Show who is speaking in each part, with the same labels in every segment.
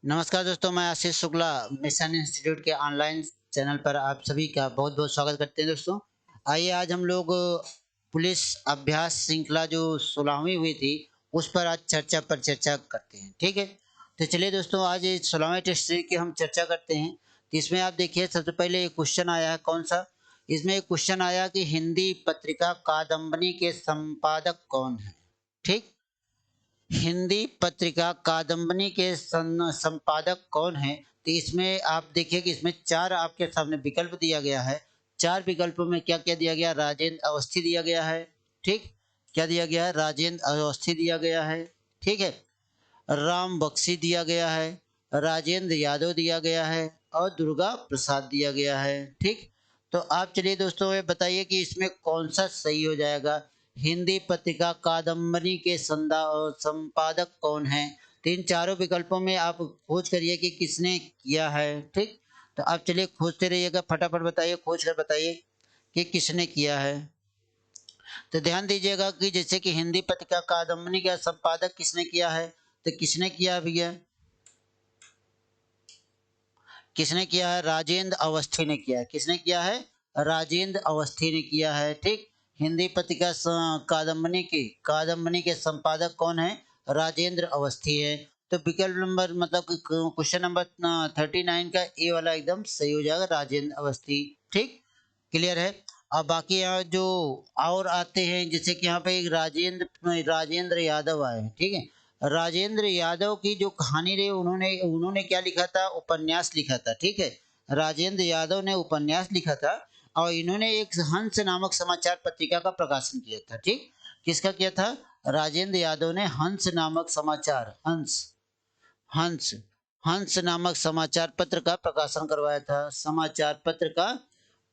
Speaker 1: नमस्कार दोस्तों, मैं आशीष शुक्ला मिशन इंस्टीट्यूट के ऑनलाइन चैनल पर आप सभी का बहुत बहुत स्वागत करते हैं दोस्तों। आइए आज हम लोग पुलिस अभ्यास श्रृंखला जो 16वीं हुई थी उस पर आज चर्चा करते हैं। ठीक है, तो चलिए दोस्तों, आज 16वें टेस्ट सीरीज की हम चर्चा करते हैं। तो इसमें आप देखिए, सबसे पहले एक क्वेश्चन आया है। कौन सा? इसमें एक क्वेश्चन आया कि हिंदी पत्रिका कादम्बनी के संपादक कौन है। ठीक, हिंदी पत्रिका कादम्बनी के संपादक कौन है? तो इसमें आप देखिए कि इसमें चार आपके सामने विकल्प दिया गया है। चार विकल्पों में क्या क्या दिया गया? राजेंद्र अवस्थी दिया गया है। ठीक, क्या दिया गया है? राजेंद्र अवस्थी दिया गया है। ठीक है, राम बख्शी दिया गया है, राजेंद्र यादव दिया गया है और दुर्गा प्रसाद दिया गया है। ठीक, तो आप चलिए दोस्तों ये बताइए कि इसमें कौन सा सही हो जाएगा। हिंदी पत्रिका कादम्बनी के संपादक कौन है? तो इन चारों विकल्पों में आप खोज करिए कि किसने किया है। ठीक, तो आप चलिए खोजते रहिएगा, फटाफट बताइए, खोज कर बताइए कि किसने किया है। तो ध्यान दीजिएगा कि जैसे कि हिंदी पत्रिका कादम्बनी का संपादक किसने किया है, तो किसने किया भैया? किसने किया है? राजेंद्र अवस्थी ने किया है। किसने किया है? राजेंद्र अवस्थी ने किया है। ठीक, हिंदी पत्रिका कादम्बनी के संपादक कौन है? राजेंद्र अवस्थी है। तो विकल्प नंबर मतलब क्वेश्चन नंबर 39 का ए वाला एकदम सही हो जाएगा, राजेंद्र अवस्थी। ठीक, क्लियर है। अब बाकी यहाँ जो और आते हैं, जैसे कि यहाँ पे एक राजेंद्र यादव आए हैं। ठीक है, राजेंद्र यादव की जो कहानी रही, उन्होंने उन्होंने क्या लिखा था? उपन्यास लिखा था। ठीक है, राजेंद्र यादव ने उपन्यास लिखा था और इन्होंने एक हंस नामक समाचार पत्रिका का प्रकाशन किया था। ठीक, किसका किया था? राजेंद्र यादव ने हंस नामक समाचार हंस हंस नामक समाचार पत्र का प्रकाशन करवाया था। समाचार पत्र का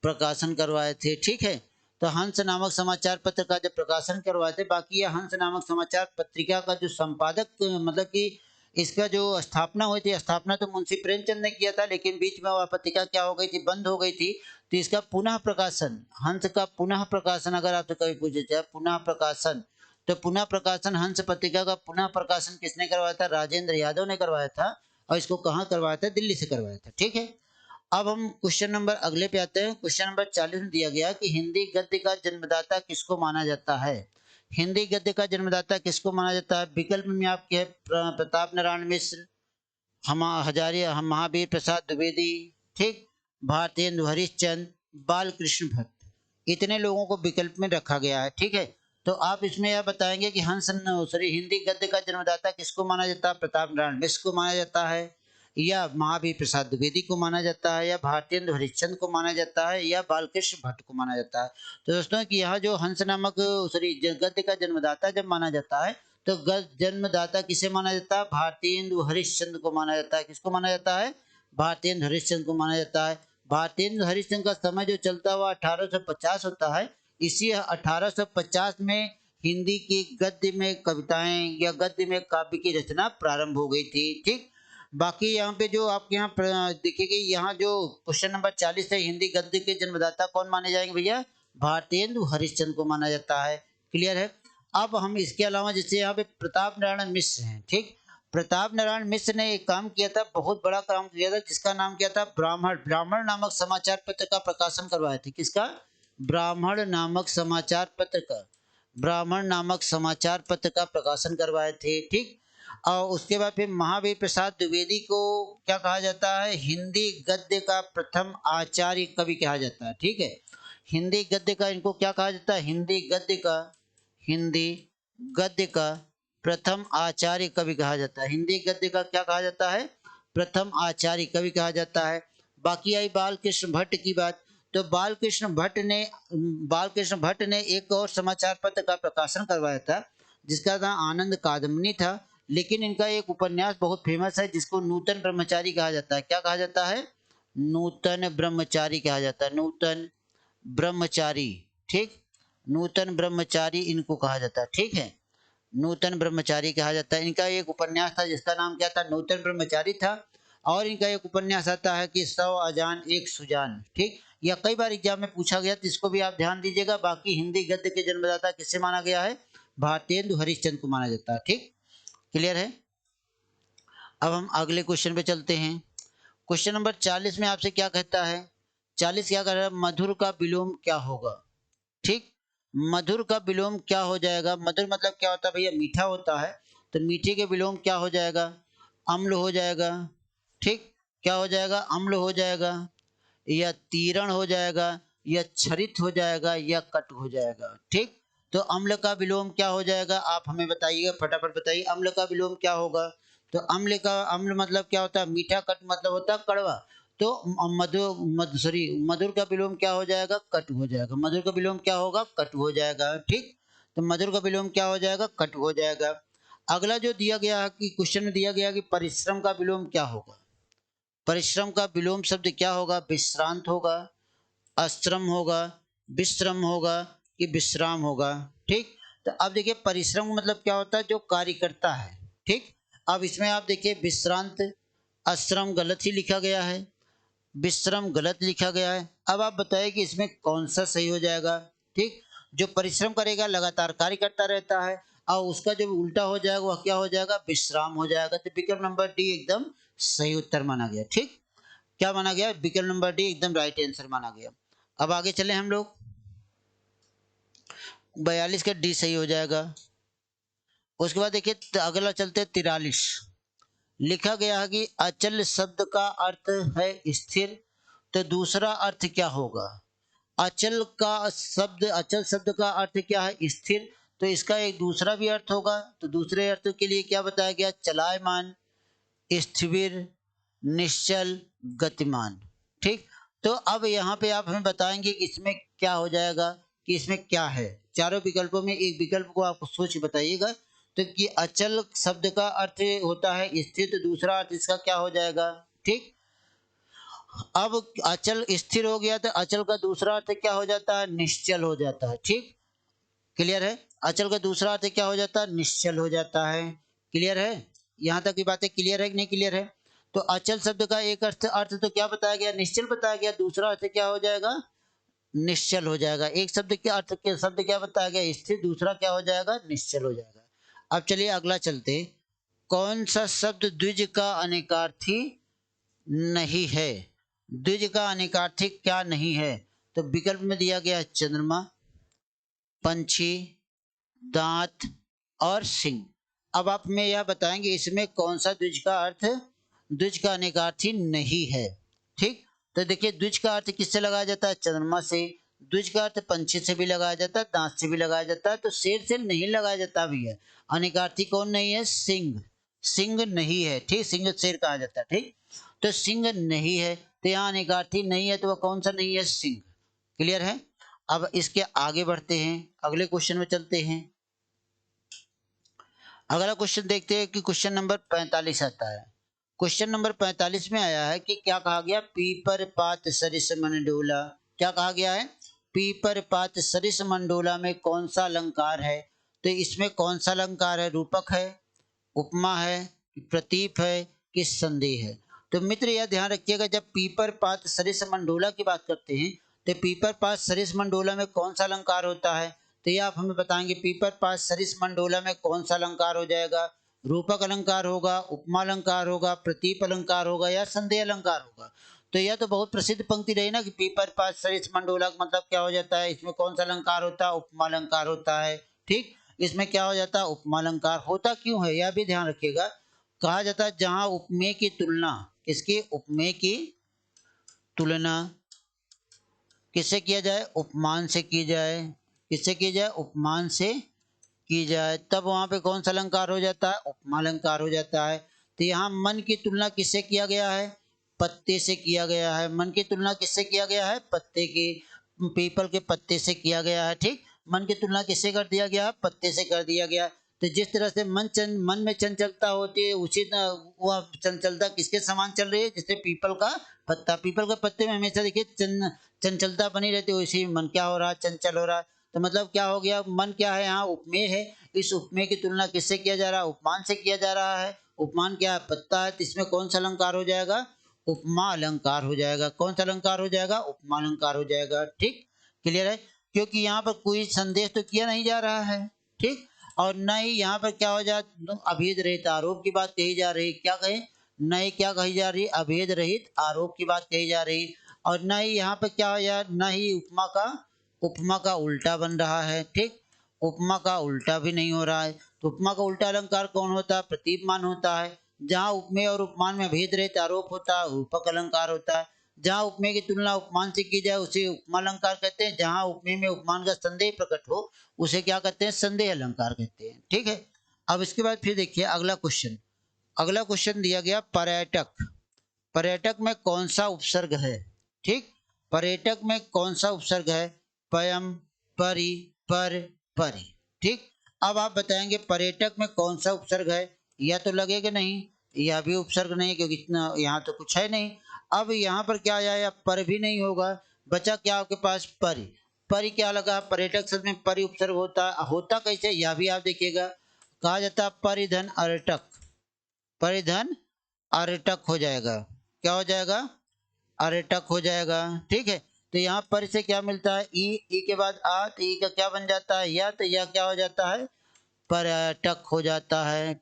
Speaker 1: प्रकाशन करवाए थे। ठीक है, तो हंस नामक समाचार पत्र का जब प्रकाशन करवाए थे, बाकी यह हंस नामक समाचार पत्रिका का जो संपादक मतलब कि इसका जो स्थापना हुई थी, स्थापना तो मुंशी प्रेमचंद ने किया था, लेकिन बीच में वह पत्रिका क्या हो गई थी? बंद हो गई थी। तो इसका पुनः प्रकाशन, हंस का पुनः प्रकाशन अगर आपसे कभी पूछे जाए, पुनः प्रकाशन, तो पुनः प्रकाशन हंस पत्रिका का पुनः प्रकाशन किसने करवाया था? राजेंद्र यादव ने करवाया था। और इसको कहाँ करवाया था? दिल्ली से करवाया था। ठीक है, अब हम क्वेश्चन नंबर अगले पे आते हैं। क्वेश्चन नंबर 40 में दिया गया कि हिंदी गद्य का जन्मदाता किसको माना जाता है? हिंदी गद्य का जन्मदाता किसको माना जाता है? विकल्प में आपके प्रताप नारायण मिश्र, हम हजारी हम महावीर प्रसाद द्विवेदी, ठीक, भारतेंदु हरिश्चंद्र, बालकृष्ण भट्ट। इतने लोगों को विकल्प में रखा गया है। ठीक है, तो आप इसमें यह बताएंगे कि हिंदी गद्य का जन्मदाता किसको माना जाता है? प्रताप नारायण मिश्र को माना जाता है, या महावीर प्रसाद द्विवेदी को माना जाता है, या भारतेंदु हरिश्चंद्र को माना जाता है, या बालकृष्ण भट्ट को माना जाता है। तो दोस्तों कि यहाँ जो हंस नामक गद्य का जन्मदाता जब माना जाता है, तो जन्मदाता किसे माना जाता है? भारतेंदु हरिश्चंद्र को माना जाता है। किसको माना जाता है? भारतेंदु हरिश्चंद्र को माना जाता है। भारतेंदु हरिश्चंद्र का समय जो चलता हुआ 1850 होता है। इसी 1850 में हिंदी की गद्य में कविताएं या गद्य में काव्य की रचना प्रारंभ हो गई थी। ठीक, बाकी यहाँ पे जो आपके यहाँ देखिए, यहाँ जो क्वेश्चन नंबर 40 है, हिंदी गद्य के जन्मदाता कौन माने जाएंगे भैया? भारतेंदु हरिश्चंद्र को माना जाता है। क्लियर है। अब हम इसके अलावा जैसे यहाँ पे प्रताप नारायण मिश्र हैं। ठीक, प्रताप नारायण मिश्र ने एक काम किया था, बहुत बड़ा काम किया था, जिसका नाम क्या था? ब्राह्मण। ब्राह्मण नामक समाचार पत्र का प्रकाशन करवाए थे। किसका? ब्राह्मण नामक समाचार पत्र का ब्राह्मण नामक समाचार पत्र का प्रकाशन करवाए थे। ठीक, और उसके बाद फिर महावीर प्रसाद द्विवेदी को क्या कहा जाता है? हिंदी गद्य का प्रथम आचार्य कवि कहा जाता है। ठीक है, हिंदी गद्य का इनको क्या कहा जाता है? हिंदी गद्य का प्रथम आचार्य कवि कहा जाता है। हिंदी गद्य का क्या कहा जाता है? प्रथम आचार्य कवि कहा जाता है। बाकी आई बालकृष्ण भट्ट की बात, तो बालकृष्ण भट्ट ने एक और समाचार पत्र का प्रकाशन करवाया था, जिसका नाम आनंद कादम्बनी था। लेकिन इनका एक उपन्यास बहुत फेमस है, जिसको नूतन ब्रह्मचारी कहा जाता है। क्या कहा जाता है? नूतन ब्रह्मचारी कहा जाता है। नूतन ब्रह्मचारी। ठीक, नूतन ब्रह्मचारी इनको कहा जाता है। ठीक है, नूतन ब्रह्मचारी कहा जाता है। इनका एक उपन्यास था जिसका नाम क्या था? नूतन ब्रह्मचारी था। और इनका एक उपन्यास आता है कि 100 अजान एक सुजान। ठीक, यह कई बार एग्जाम में पूछा गया, तो इसको भी आप ध्यान दीजिएगा। बाकी हिंदी गद्य के जन्मदाता किसे माना गया है? भारतेंदु हरिश्चंद्र को माना जाता है। ठीक, क्लियर है। अब हम अगले क्वेश्चन पे चलते हैं। क्वेश्चन नंबर 40 में आपसे क्या कहता है? 40 क्या कर रहा है? मधुर का विलोम क्या होगा? ठीक, मधुर का विलोम क्या हो जाएगा? मधुर मतलब क्या होता है भैया? मीठा होता है। तो मीठे के विलोम क्या हो जाएगा? अम्ल हो जाएगा। ठीक, क्या हो जाएगा? अम्ल हो जाएगा, या तीरण हो जाएगा, या क्षरित हो जाएगा, या कट हो जाएगा। ठीक, तो अम्ल का विलोम क्या हो जाएगा? आप हमें बताइएगा, फटाफट बताइए, अम्ल का विलोम क्या होगा? तो अम्ल मतलब क्या होता है? मीठा। कट मतलब होता है कड़वा। तो मधुर का विलोम क्या हो जाएगा? कट हो जाएगा। मधुर का विलोम क्या होगा? कट हो जाएगा। ठीक, तो मधुर का विलोम क्या हो जाएगा? कट हो जाएगा। अगला जो दिया गया है कि क्वेश्चन में दिया गया कि परिश्रम का विलोम क्या होगा? परिश्रम का विलोम शब्द क्या होगा? विश्रांत होगा, अश्रम होगा, विश्रम होगा, कि विश्राम होगा। ठीक, तो अब देखिए परिश्रम मतलब क्या होता है? जो कार्य करता है। ठीक, अब इसमें आप देखिए विश्रांत, आश्रम गलत ही लिखा गया है, विश्रम गलत लिखा गया है। अब आप बताइए कि इसमें कौन सा सही हो जाएगा? ठीक, जो परिश्रम करेगा लगातार कार्य करता रहता है, और उसका जो उल्टा हो जाएगा वह क्या हो जाएगा? विश्राम हो जाएगा। तो विकल्प नंबर डी एकदम सही उत्तर माना गया। ठीक, क्या माना गया? विकल्प नंबर डी एकदम राइट आंसर माना गया। अब आगे चले हम लोग, 42 का डी सही हो जाएगा। उसके बाद देखिए अगला चलते 43। लिखा गया है कि अचल शब्द का अर्थ है स्थिर, तो दूसरा अर्थ क्या होगा? अचल शब्द का अर्थ क्या है? स्थिर। तो इसका एक दूसरा भी अर्थ होगा। तो दूसरे अर्थ के लिए क्या बताया गया? चलायमान, स्थिर, निश्चल, गतिमान। ठीक, तो अब यहाँ पे आप हमें बताएंगे कि इसमें क्या हो जाएगा, कि इसमें क्या है। चारों विकल्पों में एक विकल्प को आप सोच बताइएगा। तो कि अचल शब्द का अर्थ होता है स्थिर, तो दूसरा अर्थ इसका क्या हो जाएगा? ठीक, अब अचल स्थिर हो गया तो अचल का दूसरा अर्थ क्या हो जाता है? निश्चल हो जाता है। ठीक, क्लियर है? अचल का दूसरा अर्थ क्या हो जाता है? निश्चल हो जाता है। क्लियर है? यहाँ तक की बातें क्लियर है कि नहीं क्लियर है? तो अचल शब्द का एक अर्थ अर्थ तो क्या बताया गया? निश्चल बताया गया। दूसरा अर्थ क्या हो जाएगा? निश्चल हो जाएगा। एक शब्द के अर्थ के शब्द क्या बताया गया? स्थिर। दूसरा क्या हो जाएगा? निश्चल हो जाएगा। अब चलिए अगला चलते। कौन सा शब्द द्विज का अनेकार्थी नहीं है? द्विज का अनेकार्थी क्या नहीं है? तो विकल्प में दिया गया चंद्रमा, पंछी, दांत और सिंह। अब आप में यह बताएंगे इसमें कौन सा द्विज का अर्थ द्विज का अनेकार्थी नहीं है। ठीक, तो देखिए द्विज का अर्थ किससे लगाया जाता है? चंद्रमा से। द्विज का अर्थ पंछी से भी लगाया जाता है, दांत से भी लगाया जाता है, तो शेर से नहीं लगाया जाता भी है। अनेकार्थी कौन नहीं है? सिंह। सिंह नहीं है। ठीक, सिंह शेर कहा जाता है। ठीक, तो सिंह नहीं है, तो यहाँ अनेकार्थी नहीं है, तो वह कौन सा नहीं है? सिंह। क्लियर है? अब इसके आगे बढ़ते हैं, अगले क्वेश्चन में चलते हैं। अगला क्वेश्चन देखते हैं कि क्वेश्चन नंबर 45 आता है। क्वेश्चन नंबर 45 में आया है कि क्या कहा गया? पीपर पात सरिस मंडोला। क्या कहा गया है? पीपर पात सरिस मंडोला में कौन सा अलंकार है? तो इसमें कौन सा अलंकार है? रूपक है, उपमा है, प्रतीप है, कि संदेह है? तो मित्र यह ध्यान रखिएगा, जब पीपर पात सरिस मंडोला की बात करते हैं तो पीपर पात सरिस मंडोला में कौन सा अलंकार होता है? तो ये आप हमें बताएंगे पीपर पात सरिस मंडोला में कौन सा अलंकार हो जाएगा? रूपक अलंकार होगा, उपमा अलंकार होगा, प्रतीप अलंकार होगा, या संदेह अलंकार होगा? तो यह तो बहुत प्रसिद्ध पंक्ति रही ना कि पीपर पात सरिस मंडोला का मतलब क्या हो जाता है? इसमें कौन सा अलंकार होता है? उपमा अलंकार होता है। ठीक, इसमें क्या हो जाता है? उपमा अलंकार। होता क्यों है यह भी ध्यान रखिएगा। कहा जाता है जहां उपमेय की तुलना, किसकी? उपमेय की तुलना किससे किया जाए? उपमान से की जाए। किससे की जाए? उपमान से की जाए, तब वहां पे कौन सा अलंकार हो जाता है? उपमा अलंकार हो जाता है। तो यहाँ मन की तुलना किससे किया गया है? पत्ते से किया गया है। मन की तुलना किससे किया गया है? पत्ते की, पीपल के पत्ते से किया गया है। ठीक, मन की तुलना किससे कर दिया गया? पत्ते से कर दिया गया। तो जिस तरह से मन में चंचलता होती है, उसी वह चंचलता किसके समान चल रही है? जैसे पीपल का पत्ता, पीपल के पत्ते में हमेशा देखिए चंचलता बनी रहती है, वैसे मन क्या हो रहा है? चंचल हो रहा है। तो मतलब क्या हो गया? मन क्या है? यहाँ उपमेय है। इस उपमेय की तुलना किससे किया जा रहा है? उपमान से किया जा रहा है। उपमान क्या है? पत्ता है, तो इसमें कौन सा अलंकार हो जाएगा? उपमा अलंकार हो जाएगा। कौन सा अलंकार हो जाएगा? उपमा अलंकार हो जाएगा। ठीक, क्लियर है? क्योंकि यहाँ पर कोई संदेश तो किया नहीं जा रहा है। ठीक, और न ही यहाँ पर क्या हो जाए? अभेद रहित आरोप की बात कही जा रही है। क्या कहें? न ही क्या कही जा रही, अभेद रहित आरोप की बात कही जा रही, और न ही यहाँ पे क्या है यार, न ही उपमा का उल्टा बन रहा है। ठीक, उपमा का उल्टा भी नहीं हो रहा है। तो उपमा का उल्टा अलंकार कौन होता है? प्रतीपमान होता है। जहाँ उपमेय और उपमान में भेद रहित आरोप होता है, रूपक अलंकार होता है। जहाँ उपमेय की तुलना उपमान से की जाए उसे उपमा अलंकार कहते हैं। जहाँ उपमेय में उपमान का संदेह प्रकट हो उसे क्या कहते हैं? संदेह अलंकार कहते हैं। ठीक है, अब इसके बाद फिर देखिए अगला क्वेश्चन। अगला क्वेश्चन दिया गया पर्यटक। पर्यटक में कौन सा उपसर्ग है? ठीक, पर्यटक में कौन सा उपसर्ग है? पयम, परि, पर, परि। ठीक, अब आप बताएंगे पर्यटक में कौन सा उपसर्ग है? या तो लगेगा नहीं, यह भी उपसर्ग नहीं क्योंकि इतना यहाँ तो कुछ है नहीं। अब यहाँ पर क्या आया? पर भी नहीं होगा, बचा क्या आपके पास? परि। परि क्या लगा? पर्यटक शब्द में परि उपसर्ग होता कैसे? यह भी आप देखिएगा। कहा जाता परिधन अर्टक, परिधन अर्टक हो जाएगा। क्या हो जाएगा? अर्टक हो जाएगा। ठीक है, तो यहाँ पर से क्या मिलता है? ई के बाद आ, तो ई का क्या बन जाता है? या, तो यह क्या हो जाता है? पर्यटक हो जाता है।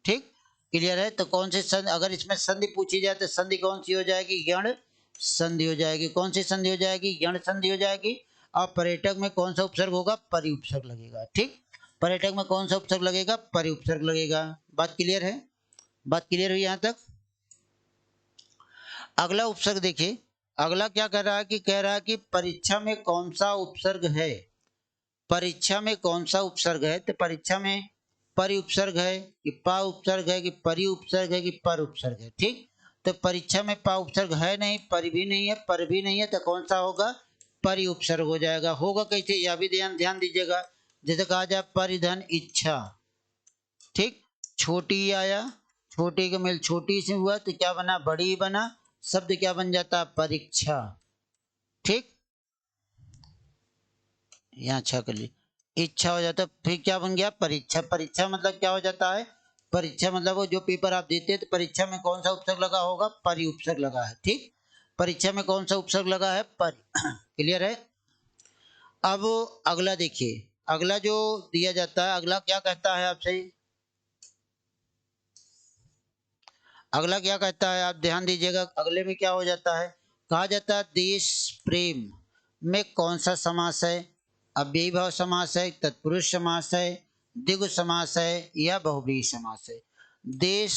Speaker 1: ठीक, क्लियर है। तो कौन सी संधि, अगर इसमें संधि पूछी जाए तो संधि कौन सी हो जाएगी? यण संधि हो जाएगी। कौन सी संधि हो जाएगी? यण संधि हो जाएगी। अब पर्यटक में कौन सा उपसर्ग होगा? परि उपसर्ग लगेगा। ठीक, पर्यटक में कौन सा उपसर्ग लगेगा? परि उपसर्ग लगेगा। बात क्लियर है? बात क्लियर हुई यहाँ तक? अगला उपसर्ग देखिए, अगला क्या कह रहा है कि कह रहा है कि परीक्षा में कौन सा उपसर्ग है? परीक्षा में कौन सा उपसर्ग है? तो परीक्षा में परि उपसर्ग है कि पा उपसर्ग है कि परि उपसर्ग है कि पर उपसर्ग है? ठीक, तो परीक्षा में पा उपसर्ग है नहीं, पर भी नहीं है, पर भी नहीं है, तो कौन सा होगा? परि उपसर्ग हो जाएगा। होगा कैसे? यह भी ध्यान ध्यान दीजिएगा। जैसे कहा जाए परिधन इच्छा। ठीक, छोटी आया, छोटी का मेल छोटी से हुआ तो क्या बना? बड़ी बना। शब्द क्या बन जाता? परीक्षा। ठीक, यहाँ अच्छा कर ली, इच्छा हो जाता, फिर क्या बन गया? परीक्षा। परीक्षा मतलब क्या हो जाता है? परीक्षा मतलब वो जो पेपर आप देते हैं, तो परीक्षा में कौन सा उपसर्ग लगा होगा? परि उपसर्ग लगा है। ठीक, परीक्षा में कौन सा उपसर्ग लगा है? परि। क्लियर है? अब अगला देखिए, अगला जो दिया जाता है, अगला क्या कहता है आपसे? अगला क्या कहता है? आप ध्यान दीजिएगा, अगले में क्या हो जाता है? कहा जाता है देश प्रेम में कौन सा समास है? अव्ययी भाव समास है, तत्पुरुष समास है, द्विगु समास है, या बहुव्रीहि समास है? देश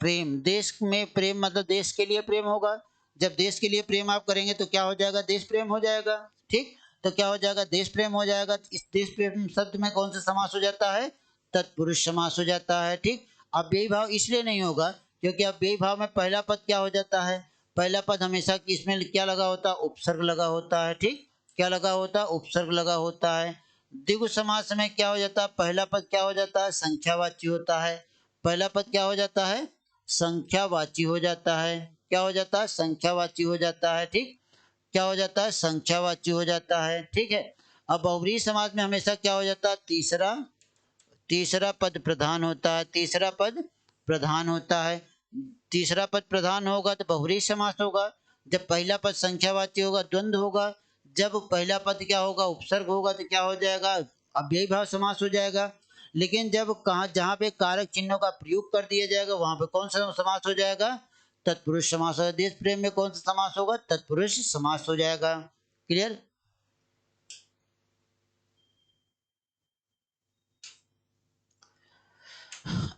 Speaker 1: प्रेम, देश में प्रेम मतलब देश के लिए प्रेम होगा। जब देश के लिए प्रेम आप करेंगे तो क्या हो जाएगा? देश प्रेम हो जाएगा। ठीक, तो क्या हो जाएगा? देश प्रेम हो जाएगा। इस देश प्रेम शब्द में कौन सा समास हो जाता है? तत्पुरुष समास हो जाता है। ठीक, अव्ययी भाव इसलिए नहीं होगा क्योंकि अव्ययी भाव में पहला पद क्या हो जाता है? पहला पद हमेशा इसमें क्या लगा होता है? उपसर्ग लगा होता है। ठीक, क्या लगा होता है? उपसर्ग लगा होता है। द्विगु समास में क्या हो जाता है? पहला पद क्या हो जाता है? संख्यावाची होता है। पहला पद क्या हो जाता है? संख्यावाची हो जाता है। क्या हो जाता है? संख्यावाची हो जाता है। ठीक, क्या हो जाता है? संख्यावाची हो जाता है। ठीक है, अब बहुव्रीहि समाज में हमेशा क्या हो जाता है? तीसरा तीसरा पद प्रधान होता है। तीसरा पद प्रधान होता है। तीसरा पद प्रधान होगा तो बहुव्रीहि समास होगा। जब पहला पद संख्यावाची होगा द्वंद्व होगा। जब पहला पद क्या होगा? उपसर्ग होगा तो क्या हो जाएगा? अव्ययी भाव समास हो जाएगा। लेकिन जब कहा जहाँ पे कारक चिन्हों का प्रयोग कर दिया जाएगा वहां पे कौन सा समास हो जाएगा? तत्पुरुष समास होगा। देश प्रेम में कौन सा समास होगा? तत्पुरुष समास हो जाएगा। क्लियर?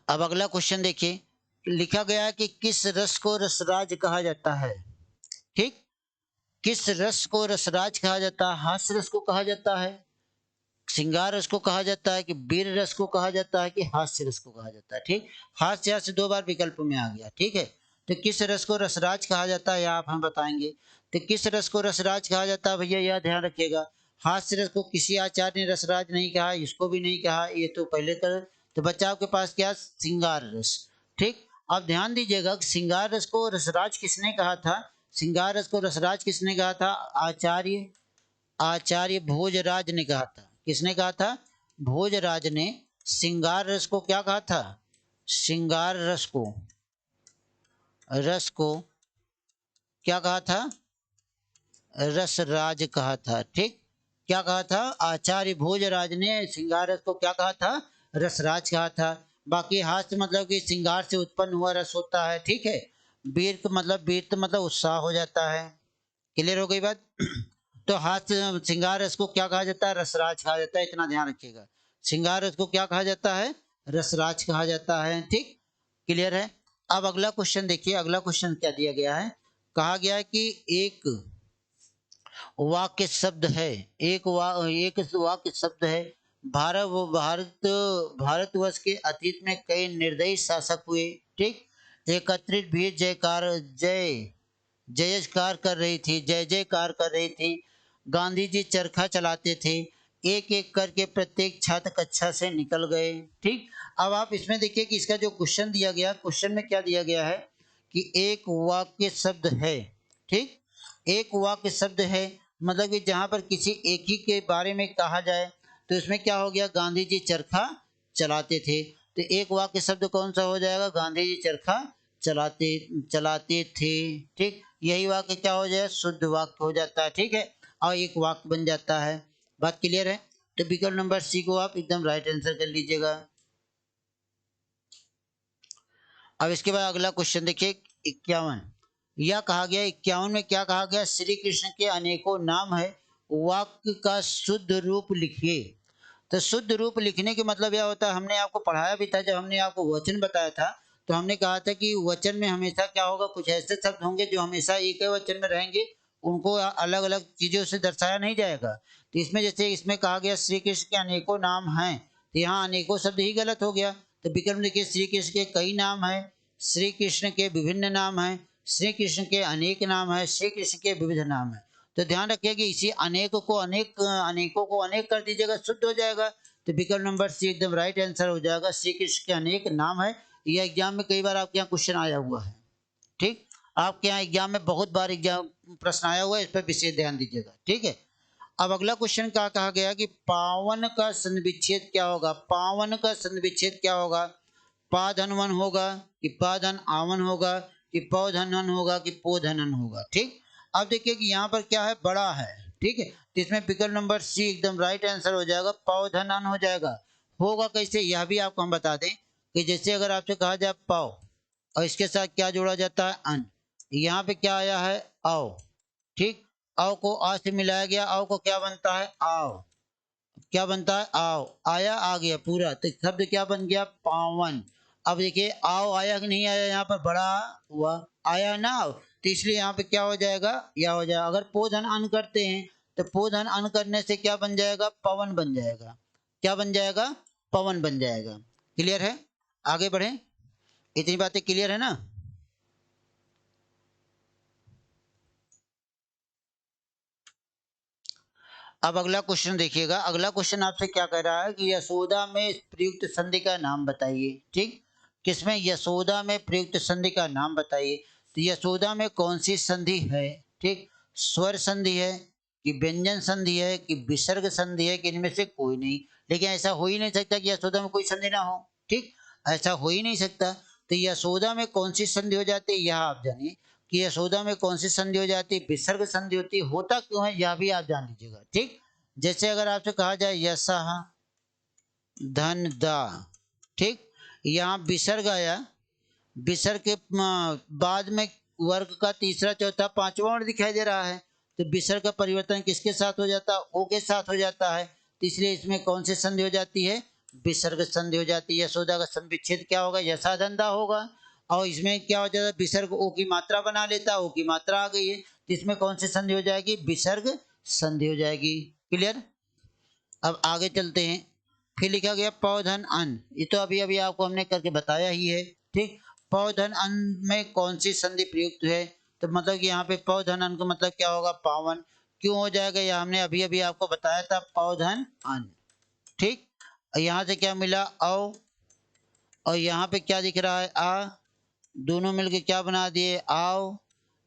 Speaker 1: अब अगला क्वेश्चन देखिए, लिखा गया है कि किस रस को रसराज कहा जाता है? ठीक, किस रस को रसराज कहा जाता है? हास्य रस को कहा जाता है, श्रृंगार रस को कहा जाता है, कि वीर रस को कहा जाता है, कि हास्य रस को कहा जाता है? ठीक, हास्य हास्य दो बार विकल्प में आ गया। ठीक है, तो किस रस को रसराज कहा जाता है, आप हम बताएंगे। तो किस रस को रसराज कहा जाता है भैया, यह ध्यान रखिएगा। हास्य रस को किसी आचार्य ने रसराज नहीं कहा, इसको भी नहीं कहा, ये तो पहले कर। तो बच्चा आपके पास क्या? श्रृंगार रस। ठीक, अब ध्यान दीजिएगा, श्रृंगार रस को रसराज किसने कहा था? श्रृंगार रस को रसराज किसने कहा था? आचार्य आचार्य भोजराज ने कहा था। किसने कहा था? भोजराज ने श्रृंगार रस को क्या कहा था? श्रृंगार रस को क्या कहा था? रसराज कहा था। ठीक, क्या कहा था? आचार्य भोजराज ने श्रृंगार रस को क्या कहा था? रसराज कहा था। बाकी हास्य मतलब कि श्रृंगार से उत्पन्न हुआ रस होता है, ठीक है। वीर मतलब उत्साह हो जाता है। क्लियर हो गई बात? तो हास्य श्रृंगार रस को क्या कहा जाता है? रसराज कहा जाता है, इतना ध्यान रखिएगा। श्रृंगार रस को क्या कहा जाता है? रसराज कहा जाता है, ठीक। क्लियर है? अब अगला क्वेश्चन देखिए, अगला क्वेश्चन क्या दिया गया है। कहा गया है कि एक वाक्य शब्द है, एक वाक्य शब्द है, भारत भारतवर्ष के अतीत में कई निर्दयी शासक हुए, ठीक। एकत्रित भीड़ जयकार कर रही थी, जय जयकार कर रही थी। गांधी जी चरखा चलाते थे, एक एक करके प्रत्येक छात्र कक्षा से निकल गए, ठीक। अब आप इसमें देखिए कि इसका जो क्वेश्चन दिया गया, क्वेश्चन में क्या दिया गया है कि एक वाक्य शब्द है, ठीक। एक वाक्य शब्द है मतलब कि जहां पर किसी एक ही के बारे में कहा जाए, तो इसमें क्या हो गया, गांधी जी चरखा चलाते थे, तो एक वाक्य शब्द कौन सा हो जाएगा, गांधी जी चरखा चलाते चलाते थे, ठीक। यही वाक्य क्या हो जाए, शुद्ध वाक्य हो जाता है, ठीक है, और एक वाक्य बन जाता है। बात क्लियर है? तो विकल्प नंबर सी को आप एकदम राइट आंसर कर लीजिएगा। अब इसके बाद अगला क्वेश्चन देखिए 51। यह कहा गया 51 में क्या कहा गया, श्री कृष्ण के अनेकों नाम है, वाक्य का शुद्ध रूप लिखिए। तो शुद्ध रूप लिखने के मतलब यह होता है, हमने आपको पढ़ाया भी था, जब हमने आपको वचन बताया था तो हमने कहा था कि वचन में हमेशा क्या होगा, कुछ ऐसे शब्द होंगे जो हमेशा एक ही वचन में रहेंगे, उनको अलग अलग चीजों से दर्शाया नहीं जाएगा। तो इसमें जैसे इसमें कहा गया श्री कृष्ण के अनेकों नाम हैं, तो यहाँ अनेकों शब्द ही गलत हो गया। तो विकल्प देखिए, श्री कृष्ण के कई नाम हैं, श्री कृष्ण के विभिन्न नाम हैं, श्री कृष्ण के अनेक नाम है, श्री कृष्ण के विविध नाम है। तो ध्यान रखिए कि इसी अनेकों को अनेक कर दीजिएगा, शुद्ध हो जाएगा। तो विकल्प नंबर सी एकदम राइट आंसर हो जाएगा, श्री कृष्ण के अनेक नाम है। यह एग्जाम में कई बार आपके यहाँ क्वेश्चन आया हुआ है, ठीक। आपके यहाँ एग्जाम में बहुत बार एग्जाम प्रश्न आया हुआ है, इस पर विशेष ध्यान दीजिएगा, ठीक है। अब अगला क्वेश्चन क्या कहा गया कि पावन का संविच्छेद क्या होगा, पावन का संविच्छेद क्या होगा, पा धन वन होगा कि पा धन आवन होगा कि पौ धन वन होगा कि पो धनन होगा, ठीक। अब देखिए कि यहाँ पर क्या है, बड़ा है, ठीक है, तो इसमें विकल्प नंबर सी एकदम राइट आंसर हो जाएगा, पौ धन अन हो जाएगा। होगा कैसे, यह भी आपको हम बता दें कि जैसे अगर आपसे कहा जाए पौ और इसके साथ क्या जोड़ा जाता है, अन, यहाँ पे क्या आया है, आओ, ठीक। आओ को आ से मिलाया गया, आओ को क्या बनता है, आओ, क्या बनता है, आओ, आया आ गया पूरा, तो शब्द क्या बन गया, पावन। अब देखिए आओ आया कि नहीं आया, यहाँ पर बड़ा हुआ, आया ना आओ, तो इसलिए यहाँ पे क्या हो जाएगा, या हो जाएगा। अगर पोधन अन करते हैं तो पोधन अन करने से क्या बन जाएगा, पवन बन जाएगा, क्या बन जाएगा, पवन बन जाएगा। क्लियर है? आगे बढ़े, इतनी बातें क्लियर है ना? अब अगला क्वेश्चन देखिएगा, अगला क्वेश्चन आपसे क्या कह रहा है कि यशोदा में प्रयुक्त संधि का नाम बताइए, ठीक। किसमें, यशोदा में प्रयुक्त संधि का नाम बताइए। तो यशोदा में कौन सी संधि है, ठीक। स्वर संधि है कि व्यंजन संधि है कि विसर्ग संधि है कि इनमें से कोई नहीं। लेकिन ऐसा हो ही नहीं सकता कि यशोदा में कोई संधि ना हो, ठीक, ऐसा हो ही नहीं सकता। तो यशोदा में कौन सी संधि हो जाती है, यह आप जानिए कि यशोदा में कौन सी संधि हो जाती है, विसर्ग संधि होती है। होता क्यों है यह भी आप जान लीजिएगा, ठीक। जैसे अगर आपसे कहा जाए यशः धन दा, ठीक, यहाँ विसर्ग आया, विसर्ग के बाद में वर्ग का तीसरा चौथा पांचवा वर्ण दिखाई दे रहा है, तो विसर्ग का परिवर्तन किसके साथ हो जाता है, ओ के साथ हो जाता है। तो इसलिए इसमें कौन सी संधि हो जाती है, विसर्ग संधि हो जाती है। यशोदा का संविच्छेद क्या होगा, यशाधंधा होगा। और इसमें क्या हो जाता है, विसर्ग ओ की मात्रा बना लेता है, ओ की मात्रा आ गई है, तो इसमें कौन सी संधि हो जाएगी, विसर्ग संधि हो जाएगी। क्लियर? अब आगे चलते हैं, फिर लिखा गया पौधन अन, ये तो अभी अभी आपको हमने करके बताया ही है, ठीक। पौधन अन में कौन सी संधि प्रयुक्त है, तो मतलब कि यहाँ पे पौधन अन का मतलब क्या होगा, पावन। क्यों हो जाएगा, यह हमने अभी अभी आपको बताया था, पौधन अन, ठीक। यहाँ से क्या मिला, औ, और यहाँ पे क्या दिख रहा है, आ, दोनों मिलके क्या बना दिए, आओ,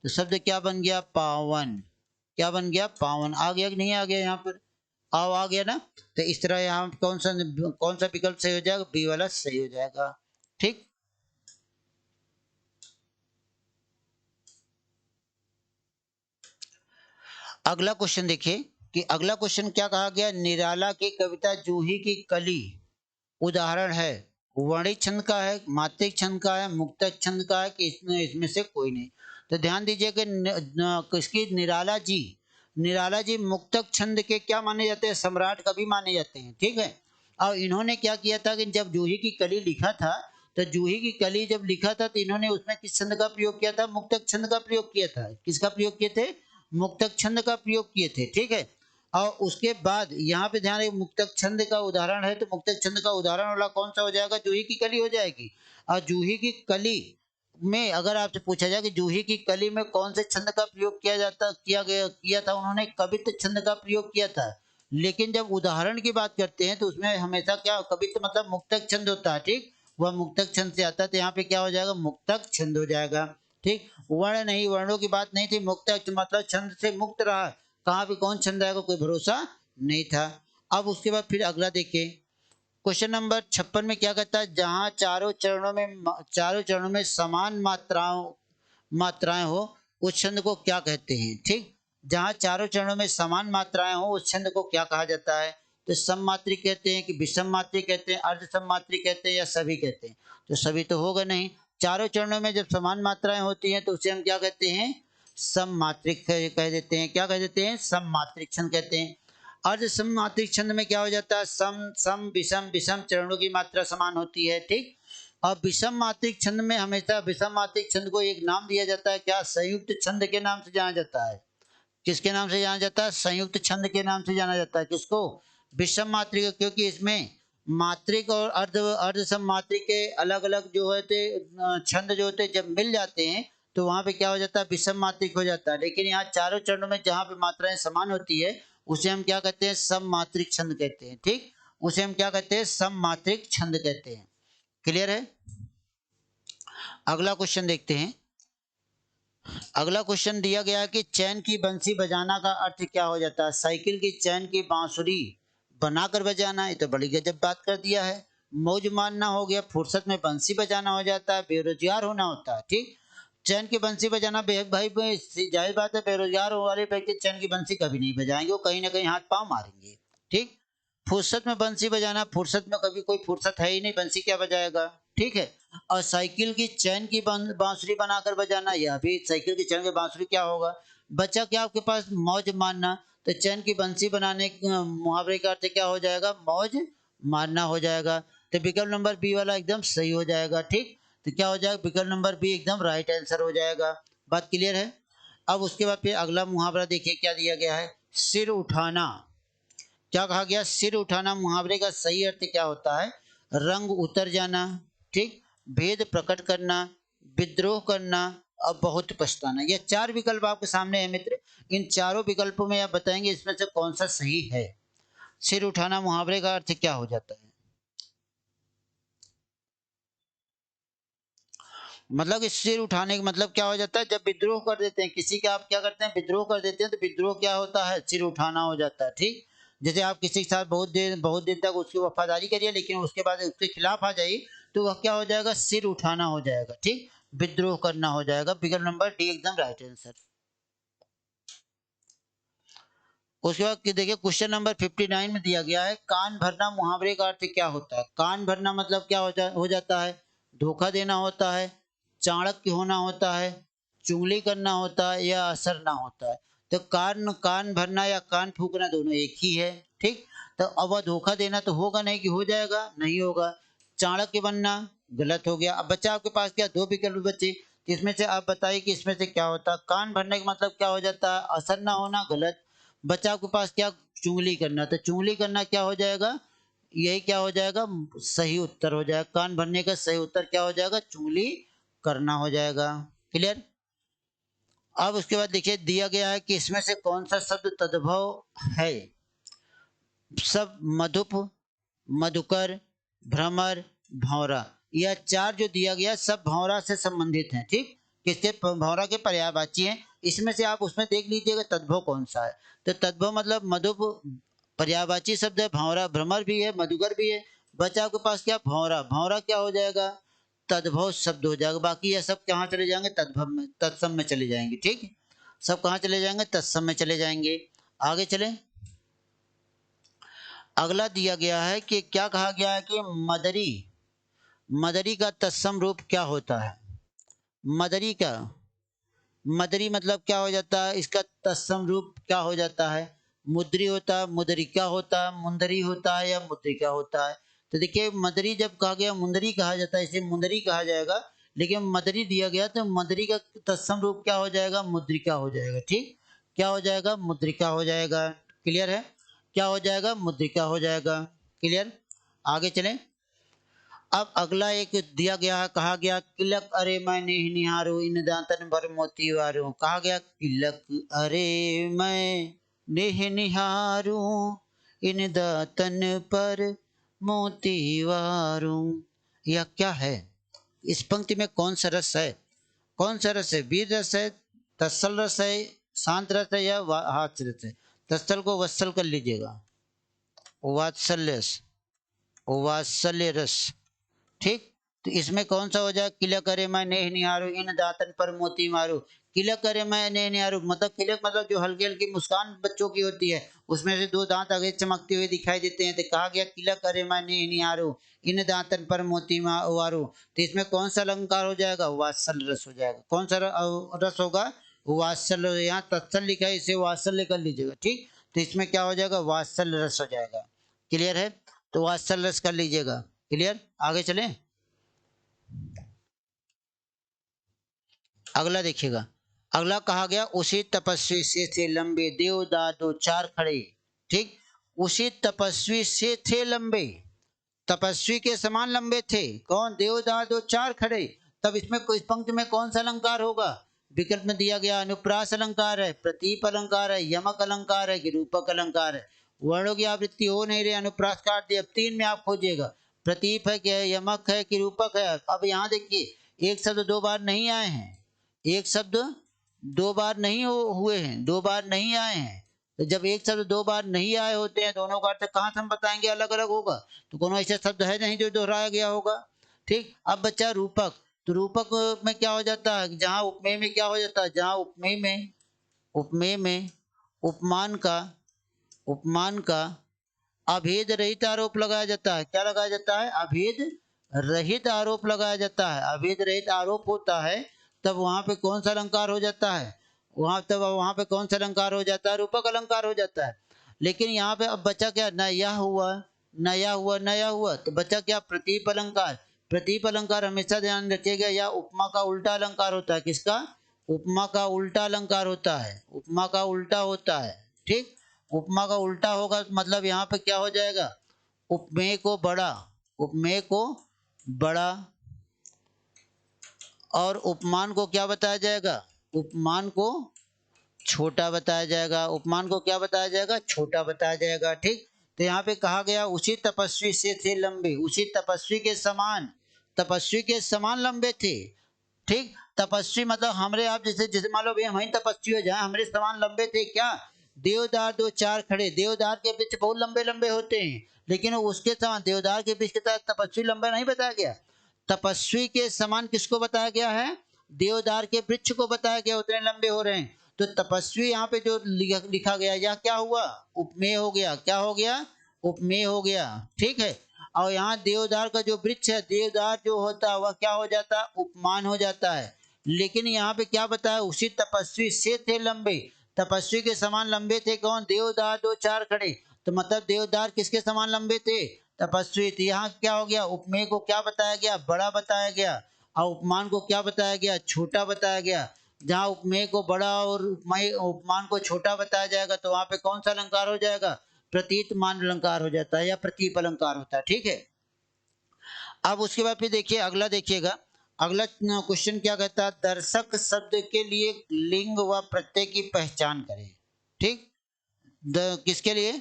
Speaker 1: तो शब्द क्या बन गया, पावन, क्या बन गया, पावन। आ गया कि नहीं आ गया, यहाँ पर आओ आ गया ना। तो इस तरह यहाँ कौन सा विकल्प सही हो जाएगा, बी वाला सही हो जाएगा, ठीक। अगला क्वेश्चन देखिए कि अगला क्वेश्चन क्या कहा गया, निराला की कविता जूही की कली उदाहरण है, वर्णित छंद का है, मात्रिक छंद का है, मुक्तक छंद का है कि इसमें से कोई नहीं। तो ध्यान दीजिए कि किसकी, निराला जी मुक्तक छंद के क्या माने जाते हैं, सम्राट कवि माने जाते हैं, ठीक है। और इन्होंने क्या किया था कि जब जूही की कली लिखा था, तो जूही की कली जब लिखा था तो इन्होंने उसमें किस छंद का प्रयोग किया था, मुक्तक छंद का प्रयोग किया था। किसका प्रयोग किए थे, मुक्तक छंद का प्रयोग किए थे, ठीक है। और उसके बाद यहाँ पे ध्यान रखिए, मुक्तक छंद का उदाहरण है तो मुक्तक छंद का उदाहरण वाला कौन सा हो जाएगा, जूही की कली हो जाएगी। और जूही की कली में अगर आपसे पूछा जाए कि जूही की कली में कौन से छंद का प्रयोग किया था, उन्होंने कवित्व छंद का प्रयोग किया था। लेकिन जब उदाहरण की बात करते हैं तो उसमें हमेशा क्या, कवित्व मतलब मुक्तक छंद होता है, ठीक। वह मुक्तक छंद से आता है, तो यहाँ पे क्या हो जाएगा, मुक्तक छंद हो जाएगा, ठीक। वर्ण नहीं, वर्णों की बात नहीं थी, मुक्तक मतलब छंद से मुक्त रहा। कहाँ पे कौन छंद आएगा कोई भरोसा नहीं था। अब उसके बाद फिर अगला देखिए, क्वेश्चन नंबर 56 में क्या कहता है, जहां चारों चरणों में समान मात्राएं हो उस छंद को क्या कहते हैं, ठीक। जहां चारों चरणों में समान मात्राएं हो उस छंद को क्या कहा जाता है, तो सममात्रिक कहते हैं कि विषम मात्रिक कहते हैं, अर्ध सममात्रिक कहते हैं या सभी कहते हैं। तो सभी तो होगा नहीं, चारों चरणों में जब समान मात्राएं होती हैं तो उसे हम क्या कहते हैं, सममात्रिक कह देते हैं। क्या कह देते हैं, सममात्रिक छंद कहते हैं। अर्ध सममात्रिक छंद में क्या हो जाता है, सम सम विषम विषम चरणों की मात्रा समान होती है, ठीक। और विषम मात्रिक छंद में हमेशा विषम मात्रिक छंद को एक नाम दिया जाता है, क्या, संयुक्त छंद के नाम से जाना जाता है। किसके नाम से जाना जाता है, संयुक्त छंद के नाम से जाना जाता है। किसको, विषम मात्रिक, क्योंकि इसमें मात्रिक और अर्ध अर्ध सम मात्रिक के अलग अलग जो होते छंद जो होते जब मिल जाते हैं तो वहां पे क्या हो जाता है, विषम मात्रिक हो जाता है। लेकिन यहाँ चारों चरणों में जहां पे मात्राएं समान होती है उसे हम क्या कहते हैं, सम मात्रिक छंद कहते हैं, ठीक। उसे हम क्या कहते हैं, सम मात्रिक छंद कहते हैं। क्लियर है। अगला क्वेश्चन देखते हैं। अगला क्वेश्चन दिया गया है कि चैन की बंसी बजाना का अर्थ क्या हो जाता है, साइकिल की चैन की बांसुरी बनाकर बजाना, ये तो बड़ी गजब बात कर दिया है। मौज मारना हो गया, फुर्सत में बंसी बजाना हो जाता है, बेरोजगार होना होता है, ठीक। चैन की बंसी बजाना भाई जाहिर बात है, बेरोजगार वाले व्यक्ति चैन की बंसी कभी नहीं बजाएंगे, वो कहीं ना कहीं हाथ पांव मारेंगे, ठीक। फुर्सत में बंसी बजाना, फुर्सत में कभी कोई फुर्सत है ही नहीं, बंसी क्या बजाएगा, ठीक है। और साइकिल की चैन की बांसुरी बनाकर बजाना, यह भी साइकिल की चैन की बांसुरी क्या होगा, बच्चा क्या आपके पास, मौज मारना। तो चैन की बंसी बनाने मुहावरे का अर्थ क्या हो जाएगा, मौज मारना हो जाएगा। तो विकल्प नंबर बी वाला एकदम सही हो जाएगा, ठीक। तो क्या हो जाएगा, विकल्प नंबर बी एकदम राइट आंसर हो जाएगा। बात क्लियर है। अब उसके बाद फिर अगला मुहावरा देखिए क्या दिया गया है, सिर उठाना। क्या कहा गया, सिर उठाना मुहावरे का सही अर्थ क्या होता है, रंग उतर जाना, ठीक, भेद प्रकट करना, विद्रोह करना और बहुत पछताना। ये चार विकल्प आपके सामने है मित्र। इन चारों विकल्पों में आप बताएंगे इसमें से कौन सा सही है। सिर उठाना मुहावरे का अर्थ क्या हो जाता है, मतलब कि सिर उठाने का मतलब क्या हो जाता है, जब विद्रोह कर देते हैं किसी का, आप क्या करते हैं, विद्रोह कर देते हैं, तो विद्रोह क्या होता है, सिर उठाना हो जाता है, ठीक। जैसे आप किसी के साथ बहुत दिन तक उसकी वफादारी करिए लेकिन उसके बाद उसके खिलाफ आ जाइए तो वह क्या हो जाएगा, सिर उठाना हो जाएगा, ठीक। विद्रोह करना हो जाएगा। विकल्प नंबर डी एकदम राइट आंसर। उसके बाद देखिए क्वेश्चन नंबर 59 में दिया गया है, कान भरना मुहावरे का अर्थ क्या होता है। कान भरना मतलब क्या हो जाता है, धोखा देना होता है, चाणक्य होना होता है, चुगली करना होता है या असर ना होता है। तो कान कान भरना या कान फूकना दोनों एक ही है, ठीक। तो अब वह धोखा देना तो होगा नहीं, कि हो जाएगा, नहीं होगा। चाणक्य बनना गलत हो गया। अब बच्चा आपके पास क्या, दो विकल्प बच्चे, इसमें से आप बताइए कि इसमें से क्या होता है। कान भरने का मतलब क्या हो जाता है, असर ना होना, गलत। बच्चा आपके पास क्या, चुंगली करना, तो चुंगली करना क्या हो जाएगा, यही क्या हो जाएगा, सही उत्तर हो जाएगा। कान भरने का सही उत्तर क्या हो जाएगा, चुंगली करना हो जाएगा। क्लियर। अब उसके बाद देखिए दिया गया है कि इसमें से कौन सा शब्द तद्भव है। सब मधुप, मधुकर, भ्रमर, भौरा, यह चार जो दिया गया सब भौरा से संबंधित हैं, ठीक। किसके, भौरा के पर्यायवाची हैं। इसमें से आप उसमें देख लीजिएगा तद्भव कौन सा है। तो तद्भव मतलब मधुप पर्यायवाची शब्द है, भौरा भ्रमर भी है, मधुकर भी है। बचा आपके पास क्या, भौरा। भौरा क्या हो जाएगा, तद्भव शब्द हो जाएगा। बाकी ये सब कहाँ चले जाएंगे, तद्भव में, तत्सम में चले जाएंगे, ठीक। सब कहाँ चले जाएंगे, तत्सम में चले जाएंगे। आगे चले। अगला दिया गया है कि क्या कहा गया है कि मदरी मदरी का तत्सम रूप क्या होता है? मदरी का, मदरी मतलब क्या हो जाता है, इसका तत्सम रूप क्या हो जाता है? मुद्री होता है, मुद्रिका होता है, मुंदरी होता है या मुद्रिका होता है? तो देखिए मदरी जब कहा गया मुंदरी कहा जाता है, इसे मुंदरी कहा जाएगा, लेकिन मदरी दिया गया तो मदरी का तत्सम रूप क्या हो जाएगा? मुद्रिका हो जाएगा। ठीक, क्या हो जाएगा? मुद्रिका हो जाएगा। क्लियर है? क्या हो जाएगा? मुद्रिका हो जाएगा। क्लियर? आगे चलें। अब अगला एक दिया गया है, कहा गया किलक अरे मैं नेह निहारू इन दांतन भर मोती वारू। कहा गया किलक अरे मैं नेह निहारू इन दांतन पर मोती वारू। यह क्या है? इस पंक्ति में कौन सा रस है? कौन सा रस है? वीर रस है, तत्सल रस है, शांत रस है या हास्य रस है? तत्सल को वत्सल कर लीजिएगा, वात्सल्य रस, वात्सल्य रस। ठीक, तो इसमें कौन सा हो जाए? किला करे मैं नेह निहारू इन दातन पर मोती मारू। किला करे मैं नेह निहारू मतलब किलक मतलब जो हल्की हल्की मुस्कान बच्चों की होती है, उसमें से दो दांत आगे चमकते हुए दिखाई देते हैं, तो कहा गया किला करे मैं नेह निहारू इन दातन पर मोती मारू। तो इसमें कौन सा अलंकार हो जाएगा? वात्सल्य रस हो जाएगा। कौन सा रस होगा? वात्सल्य। यहाँ तत्सल लिखा है, इसे वात्सल्य कर लीजिएगा। ठीक, तो इसमें क्या हो जाएगा? वात्सल्य रस हो जाएगा। क्लियर है? तो वात्सल्य रस कर लीजिएगा। क्लियर? आगे चलें। अगला देखिएगा, अगला कहा गया उसी तपस्वी से थे लंबे देवदार दो चार खड़े। ठीक, उसी तपस्वी से थे लंबे, तपस्वी के समान लंबे थे। कौन? देवदार दो चार खड़े। तब इसमें इस पंक्ति में कौन सा अलंकार होगा? विकल्प में दिया गया अनुप्रास अलंकार है, प्रतीप अलंकार है, यमक अलंकार है कि रूपक अलंकार है? वर्णों की आवृत्ति हो नहीं रही, अनुप्रास काट दिया, अब तीन में आप खोजिएगा, प्रतीप है क्या, यमक है कि रूपक है? अब यहाँ देखिए एक शब्द दो बार नहीं आए हैं, एक शब्द दो बार नहीं हुए हैं, दो बार नहीं आए हैं। तो जब एक शब्द दो बार नहीं आए होते हैं, दोनों का अर्थ कहाँ से हम बताएंगे अलग अलग होगा? तो कोनो ऐसा शब्द है नहीं जो दोहराया गया होगा। ठीक, अब बच्चा रूपक। तो रूपक में क्या हो जाता है? जहाँ उपमेय में क्या हो जाता है? जहाँ उपमेय में, उपमेय में उपमान का, उपमान का अभेद रहित आरोप लगाया जाता है। क्या लगाया जाता है? अभेद रहित आरोप लगाया जाता है। अभेद रहित आरोप होता है तब वहां पे कौन सा अलंकार हो जाता है? वहां पे कौन सा अलंकार हो जाता है? रूपक अलंकार हो जाता है। लेकिन यहाँ पे अब बचा क्या? नया हुआ, नया हुआ, नया हुआ, तो बचा क्या? प्रतीप अलंकार। प्रतीप अलंकार हमेशा ध्यान रखिएगा या उपमा का उल्टा अलंकार होता है। किसका? उपमा का उल्टा अलंकार होता है, उपमा का उल्टा होता है। ठीक, उपमा का उल्टा होगा मतलब यहाँ पे क्या हो जाएगा? उपमेय को बड़ा, उपमेय को बड़ा और उपमान को क्या बताया जाएगा? उपमान को छोटा बताया जाएगा। उपमान को क्या बताया जाएगा? छोटा बताया जाएगा। ठीक, तो यहाँ पे कहा गया उसी तपस्वी से थे लंबे, उसी तपस्वी के समान, तपस्वी के समान लंबे थे। ठीक, तपस्वी मतलब हमरे आप जैसे जैसे मान लो हम तपस्वी हो जाए, हमारे समान लंबे थे क्या? देवदार दो चार खड़े, देवदार के वृक्ष बहुत लंबे लंबे होते हैं, लेकिन उसके समान देवदार के वृक्ष के साथ तपस्वी लंबा नहीं बताया गया। तपस्वी के समान किसको बताया गया है? देवदार के वृक्ष को बताया गया, उतने लंबे हो रहे हैं। तो तपस्वी यहाँ पे जो लिखा गया यह क्या हुआ? उपमेय हो गया। क्या हो गया? उपमेय हो गया। ठीक है, और यहाँ देवदार का जो वृक्ष है, देवदार जो होता है वह क्या हो जाता है? उपमान हो जाता है। लेकिन यहाँ पे क्या बताया? उसी तपस्वी से थे लंबे, तपस्वी के समान लंबे थे। कौन? देवदार दो चार खड़े, तो मतलब देवदार किसके समान लंबे थे? तपस्वी। तो यहाँ क्या हो गया? उपमेय को क्या बताया गया? बड़ा बताया गया, और उपमान को क्या बताया गया? छोटा बताया गया। जहाँ उपमेय को बड़ा और उपमान को छोटा बताया जाएगा तो वहां पे कौन सा अलंकार हो जाएगा? प्रतीत मान अलंकार हो जाता है या प्रतीप अलंकार होता है। ठीक है, अब उसके बाद फिर देखिए अगला, देखिएगा अगला क्वेश्चन क्या कहता है? दर्शक शब्द के लिए लिंग व प्रत्यय की पहचान करें। ठीक, किसके लिए?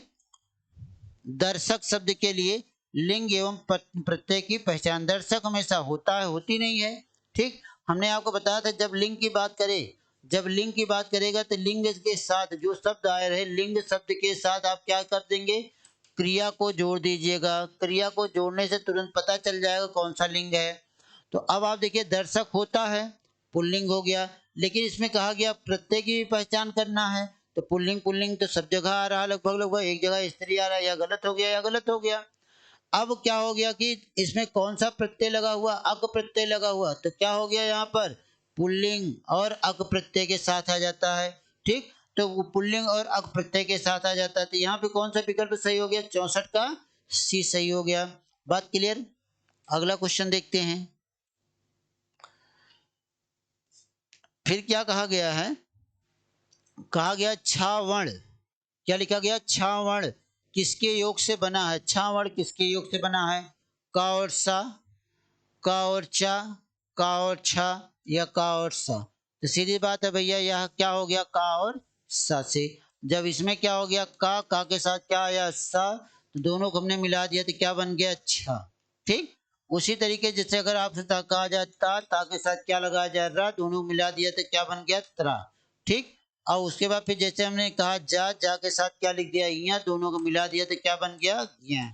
Speaker 1: दर्शक शब्द के लिए लिंग एवं प्रत्यय की पहचान। दर्शक हमेशा होता है, होती नहीं है। ठीक, हमने आपको बताया था जब लिंग की बात करें, जब लिंग की बात करेगा तो लिंग के साथ जो शब्द आए रहे, लिंग शब्द के साथ आप क्या कर देंगे? क्रिया को जोड़ दीजिएगा। क्रिया को जोड़ने से तुरंत पता चल जाएगा कौन सा लिंग है। तो अब आप देखिए दर्शक होता है, पुल्लिंग हो गया, लेकिन इसमें कहा गया प्रत्यय की भी पहचान करना है। तो पुल्लिंग पुल्लिंग तो सब जगह आ रहा है, लगभग लगभग एक जगह स्त्री आ रहा है, या गलत हो गया, या गलत हो गया। अब क्या हो गया कि इसमें कौन सा प्रत्यय लगा हुआ, अक प्रत्यय लगा हुआ, तो क्या हो गया यहाँ पर पुल्लिंग और अक प्रत्यय के साथ आ जाता है। ठीक, तो वो पुल्लिंग और अक प्रत्यय के साथ आ जाता है, तो यहाँ पे कौन सा विकल्प सही हो गया, 64 का सी सही हो गया। बात क्लियर। अगला क्वेश्चन देखते हैं। फिर क्या कहा गया है, कहा गया छावर्ण, क्या लिखा गया, छावर्ण किसके योग से बना है, छावर्ण किसके योग से बना है, का और सा, का और चा, का और छा या का और सा। तो सीधी बात है भैया, यह क्या हो गया, का और सा से। जब इसमें क्या हो गया, का के साथ क्या आया, सा, तो दोनों को हमने मिला दिया तो क्या बन गया, छा। ठीक, उसी तरीके जैसे अगर आपसे कहा जाए ता के साथ क्या लगाया जाए, रा, दोनों मिला दिया तो क्या बन गया, त्रा। ठीक, और उसके बाद फिर जैसे हमने कहा जा के साथ क्या लिख दिया, इया, दोनों को मिला दिया तो क्या बन गया, या।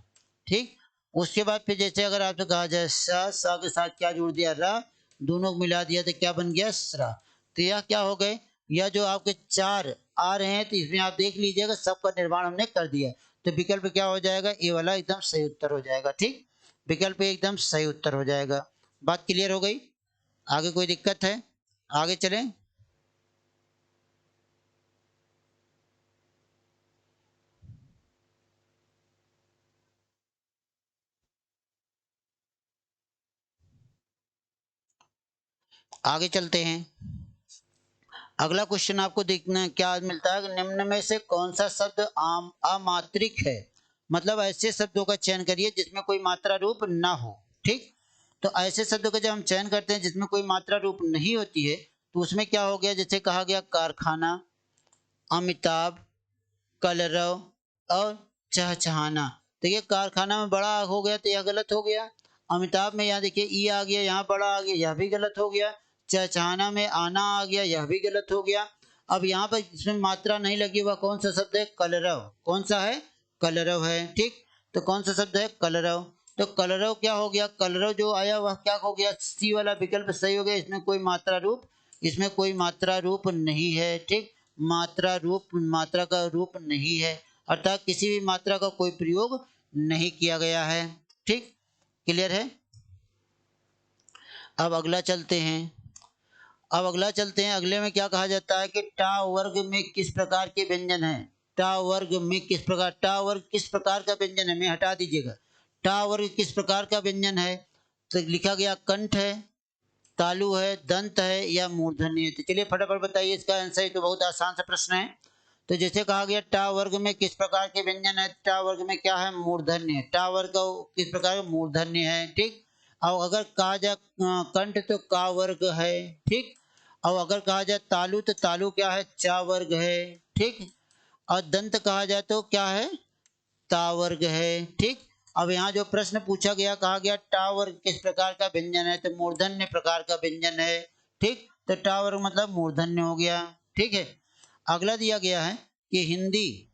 Speaker 1: ठीक, उसके बाद फिर जैसे अगर आपसे कहा जाए सा के साथ क्या जोड़ दिया, रा, दोनों को मिला दिया तो क्या बन गया, सरा। तो यह क्या हो गए, यह जो आपके चार आ रहे हैं, तो इसमें आप देख लीजिएगा सबका निर्माण हमने कर दिया। तो विकल्प क्या हो जाएगा, ए वाला एकदम सही उत्तर हो जाएगा। ठीक, विकल्प एकदम सही उत्तर हो जाएगा। बात क्लियर हो गई। आगे कोई दिक्कत है, आगे चलें। आगे चलते हैं। अगला क्वेश्चन आपको देखना क्या मिलता है, निम्न में से कौन सा शब्द आम अमात्रिक है, मतलब ऐसे शब्दों का चयन करिए जिसमें कोई मात्रा रूप ना हो। ठीक, तो ऐसे शब्दों का जब हम चयन करते हैं जिसमें कोई मात्रा रूप नहीं होती है, तो उसमें क्या हो गया, जैसे कहा गया कारखाना, अमिताभ, कलरव और चहचहाना। तो ये कारखाना में बड़ा हो गया तो यह गलत हो गया। अमिताभ में यहाँ देखिए ई आ गया, यहाँ बड़ा आ गया, यह भी गलत हो गया। चहचहाना में आना आ गया, यह भी गलत हो गया। अब यहाँ पर इसमें मात्रा नहीं लगी, वह कौन सा शब्द है, कलरव। कौन सा है, कलरव है। ठीक, तो कौन सा शब्द है, कलरव। तो कलरव क्या हो गया, कलरव जो आया वह क्या हो गया, सी वाला विकल्प सही हो गया। इसमें कोई मात्रा रूप, इसमें कोई मात्रा रूप नहीं है। ठीक, मात्रा रूप, मात्रा का रूप नहीं है, अर्थात किसी भी मात्रा का कोई प्रयोग नहीं किया गया है। ठीक, क्लियर है। अब अगला चलते हैं। अब अगला चलते हैं, अगले में क्या कहा जाता है कि टा वर्ग में किस प्रकार के व्यंजन है, टा वर्ग में किस प्रकार, टा वर्ग किस प्रकार का व्यंजन है, मैं हटा दीजिएगा, टा वर्ग किस प्रकार का व्यंजन है। तो लिखा गया कंठ है, तालु है, दंत है या मूर्धन्य है। तो चलिए फटाफट बताइए इसका आंसर। ये तो बहुत आसान सा प्रश्न है। तो जैसे कहा गया टा वर्ग में किस प्रकार के व्यंजन है, टा वर्ग में क्या है, मूर्धन्य। टा वर्ग का किस प्रकार का, मूर्धन्य है। ठीक, और अगर कहा जाए कंठ तो का वर्ग है। ठीक, और अगर कहा जाए तालु तो तालु क्या है, चा वर्ग है। ठीक, और दंत कहा जाए तो क्या है, ता वर्ग है। ठीक, अब यहाँ जो प्रश्न पूछा गया, कहा गया टा वर्ग किस प्रकार का व्यंजन है, तो मूर्धन्य प्रकार का व्यंजन है। ठीक, तो टा वर्ग मतलब मूर्धन्य हो गया। ठीक है, अगला दिया गया है कि हिंदी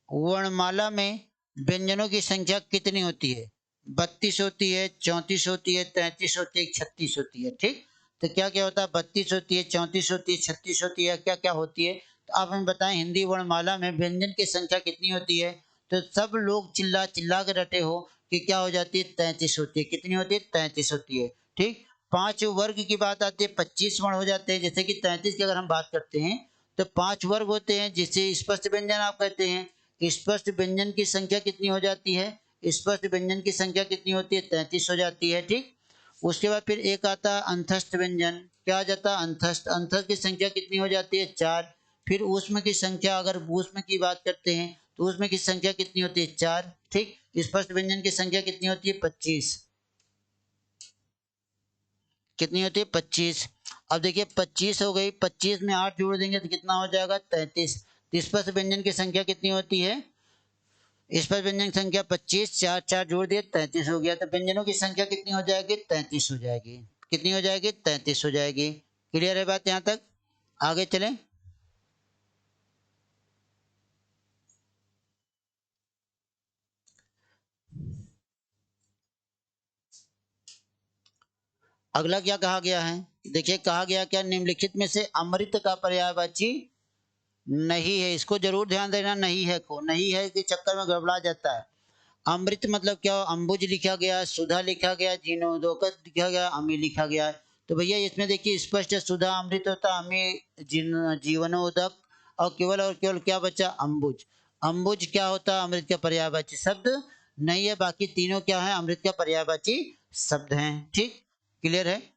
Speaker 1: वर्णमाला में व्यंजनों की संख्या कितनी होती है, 32 होती है, 34 होती है, 33 होती है, 36 होती है। ठीक, तो क्या क्या होता है, 32 होती है, 34 होती है, 36 होती है, क्या क्या होती है। तो आप हमें बताएं हिंदी वर्णमाला में व्यंजन की संख्या कितनी होती है। तो सब लोग चिल्ला चिल्ला के रटे हो कि क्या हो जाती है, 33 होती है। कितनी होती है, 33 होती है। ठीक, पांच वर्ग की बात आती है, 25 वर्ण हो जाते हैं। जैसे कि 33 की अगर हम बात करते हैं तो पांच वर्ग होते हैं, जिसे स्पष्ट व्यंजन आप कहते हैं। स्पष्ट व्यंजन की संख्या कितनी हो जाती है, स्पष्ट व्यंजन की संख्या कितनी होती है, 33 हो जाती है। ठीक, उसके बाद फिर एक आता है अंतस्थ व्यंजन। क्या आ जाता है, अंतस्थ। अंतस्थ की संख्या कितनी हो जाती है, 4। फिर ऊष्म की संख्या, अगर ऊष्म की बात करते हैं तो ऊष्म की संख्या कितनी होती है, 4। ठीक, स्पष्ट व्यंजन की संख्या कितनी होती है, 25। कितनी होती है, 25। अब देखिए 25 हो गई, 25 में 8 जोड़ देंगे तो कितना हो जाएगा, 33। स्पष्ट व्यंजन की संख्या कितनी होती है, इस पर व्यंजन की संख्या 25, चार चार जोड़ दिए 33 हो गया। तो व्यंजनों की संख्या कितनी हो जाएगी, 33 हो जाएगी। कितनी हो जाएगी, 33 हो जाएगी। क्लियर है बात यहाँ तक, आगे चलें। अगला क्या कहा गया है, देखिए कहा गया क्या, निम्नलिखित में से अमृत का पर्यायवाची नहीं है। इसको जरूर ध्यान देना, नहीं है को, नहीं है के चक्कर में गड़बड़ा जाता है। अमृत मतलब क्या, अंबुज लिखा गया, सुधा लिखा गया, जीर्णोदक लिखा गया, अमी लिखा गया है। तो भैया इसमें देखिए स्पष्ट है, सुधा अमृत होता, अमी जीवनोदक, और केवल क्या बचा, अंबुज। अंबुज क्या होता है, अमृत का पर्यायवाची शब्द नहीं है, बाकी तीनों क्या है, अमृत का पर्यायवाची शब्द हैं। ठीक, क्लियर है।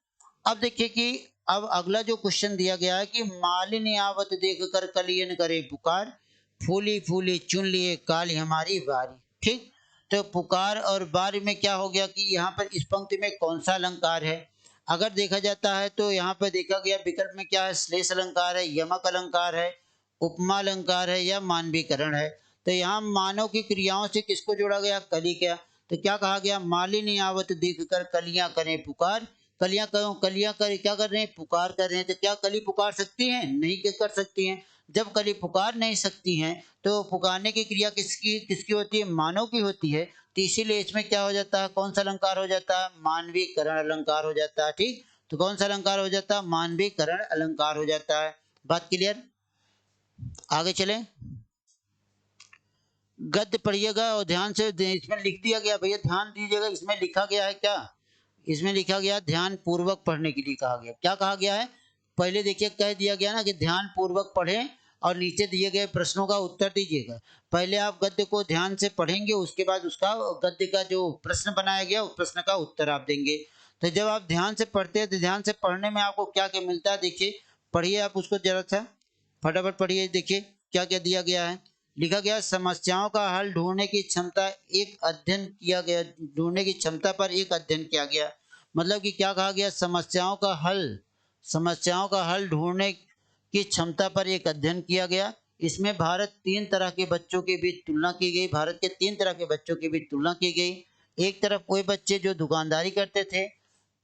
Speaker 1: अब देखिए कि अब अगला जो क्वेश्चन दिया गया है कि मालिनी आवत देख कर कलियन करे पुकार, फूली फूली चुन लिए काली हमारी बारी। ठीक, तो पुकार और बारी में क्या हो गया कि यहाँ पर इस पंक्ति में कौन सा अलंकार है। अगर देखा जाता है तो यहाँ पर देखा गया विकल्प में क्या है, श्लेष अलंकार है, यमक अलंकार है, उपमा अलंकार है, या मानवीकरण है। तो यहाँ मानव की क्रियाओं से किसको जोड़ा गया, कली क्या। तो क्या कहा गया, मालिनी आवत देख कर कलियां करें पुकार, कलियां करो, कलियां कर क्या कर रहे हैं, पुकार कर रहे हैं। तो क्या कली पुकार सकती हैं, नहीं कर सकती हैं। जब कली पुकार नहीं सकती हैं तो पुकारने की क्रिया किसकी किसकी होती है, मानव की होती है। तो इसीलिए इसमें क्या हो जाता है, कौन सा अलंकार हो जाता है, मानवीकरण अलंकार हो जाता है। ठीक, तो कौन सा अलंकार हो जाता है, मानवीकरण अलंकार हो जाता है। बात क्लियर, आगे चले। गद्य पढ़िएगा और ध्यान से, इसमें लिख दिया गया भैया, ध्यान दीजिएगा, इसमें लिखा गया है क्या, इसमें लिखा गया ध्यान पूर्वक पढ़ने के लिए कहा गया। क्या कहा गया है, पहले देखिए कह दिया गया ना कि ध्यान पूर्वक पढ़ें और नीचे दिए गए प्रश्नों का उत्तर दीजिएगा। पहले आप गद्य को ध्यान से पढ़ेंगे, उसके बाद उसका गद्य का जो प्रश्न बनाया गया उस प्रश्न का उत्तर आप देंगे। तो जब आप ध्यान से पढ़ते हैं तो ध्यान से पढ़ने में आपको क्या क्या मिलता है, देखिए पढ़िए आप उसको जरा सा फटाफट पढ़िए। देखिए क्या क्या दिया गया है, लिखा गया समस्याओं का हल ढूंढने की क्षमता एक अध्ययन किया गया, ढूंढने की क्षमता पर एक अध्ययन किया गया। मतलब कि क्या कहा गया, समस्याओं का हल ढूंढने की क्षमता पर एक अध्ययन किया गया। इसमें भारत तीन तरह के बच्चों के बीच तुलना की गई, भारत के तीन तरह के बच्चों के बीच तुलना की गई। एक तरफ कोई बच्चे जो दुकानदारी करते थे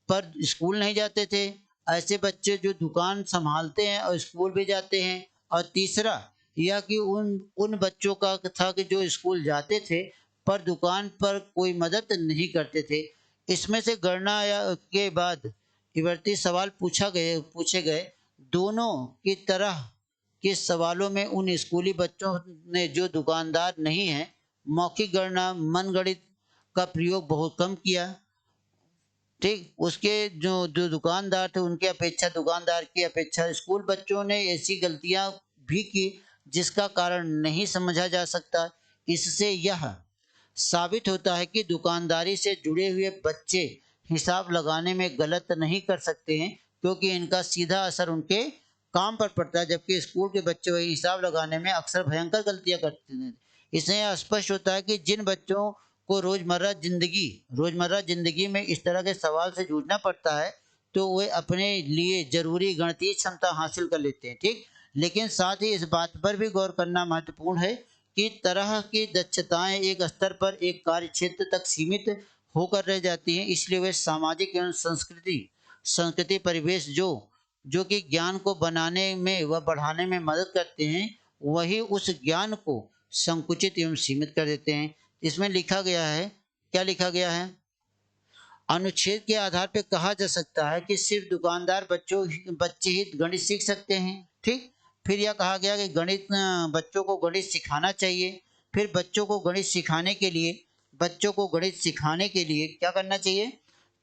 Speaker 1: पर स्कूल नहीं जाते थे, ऐसे बच्चे जो दुकान संभालते हैं और स्कूल भी जाते हैं। और तीसरा यह कि उन उन बच्चों का था कि जो स्कूल जाते थे पर दुकान पर कोई मदद नहीं करते थे। इसमें से गणना के बाद विवर्ती सवाल पूछे गए। दोनों की तरह के सवालों में उन स्कूली बच्चों ने जो दुकानदार नहीं है, मौखिक गणना मनगणित का प्रयोग बहुत कम किया। ठीक, उसके जो जो दुकानदार थे उनकी अपेक्षा, दुकानदार की अपेक्षा स्कूल बच्चों ने ऐसी गलतियां भी की जिसका कारण नहीं समझा जा सकता। इससे यह साबित होता है कि दुकानदारी से जुड़े हुए बच्चे हिसाब लगाने में गलत नहीं कर सकते हैं, क्योंकि इनका सीधा असर उनके काम पर पड़ता है, जबकि स्कूल के बच्चे वही हिसाब लगाने में अक्सर भयंकर गलतियां करते हैं। इससे यह स्पष्ट होता है कि जिन बच्चों को रोजमर्रा जिंदगी में इस तरह के सवाल से जूझना पड़ता है तो वे अपने लिए जरूरी गणितीय क्षमता हासिल कर लेते हैं। ठीक, लेकिन साथ ही इस बात पर भी गौर करना महत्वपूर्ण है कि तरह की दक्षताएं एक स्तर पर एक कार्य क्षेत्र तक सीमित होकर रह जाती हैं। इसलिए वे सामाजिक एवं संस्कृति परिवेश जो कि ज्ञान को बनाने में व बढ़ाने में मदद करते हैं, वही उस ज्ञान को संकुचित एवं सीमित कर देते हैं। इसमें लिखा गया है, क्या लिखा गया है, अनुच्छेद के आधार पर कहा जा सकता है कि सिर्फ दुकानदार बच्चे ही गणित सीख सकते हैं। ठीक, फिर यह कहा गया कि बच्चों को गणित सिखाना चाहिए। फिर बच्चों को गणित सिखाने के लिए क्या करना चाहिए,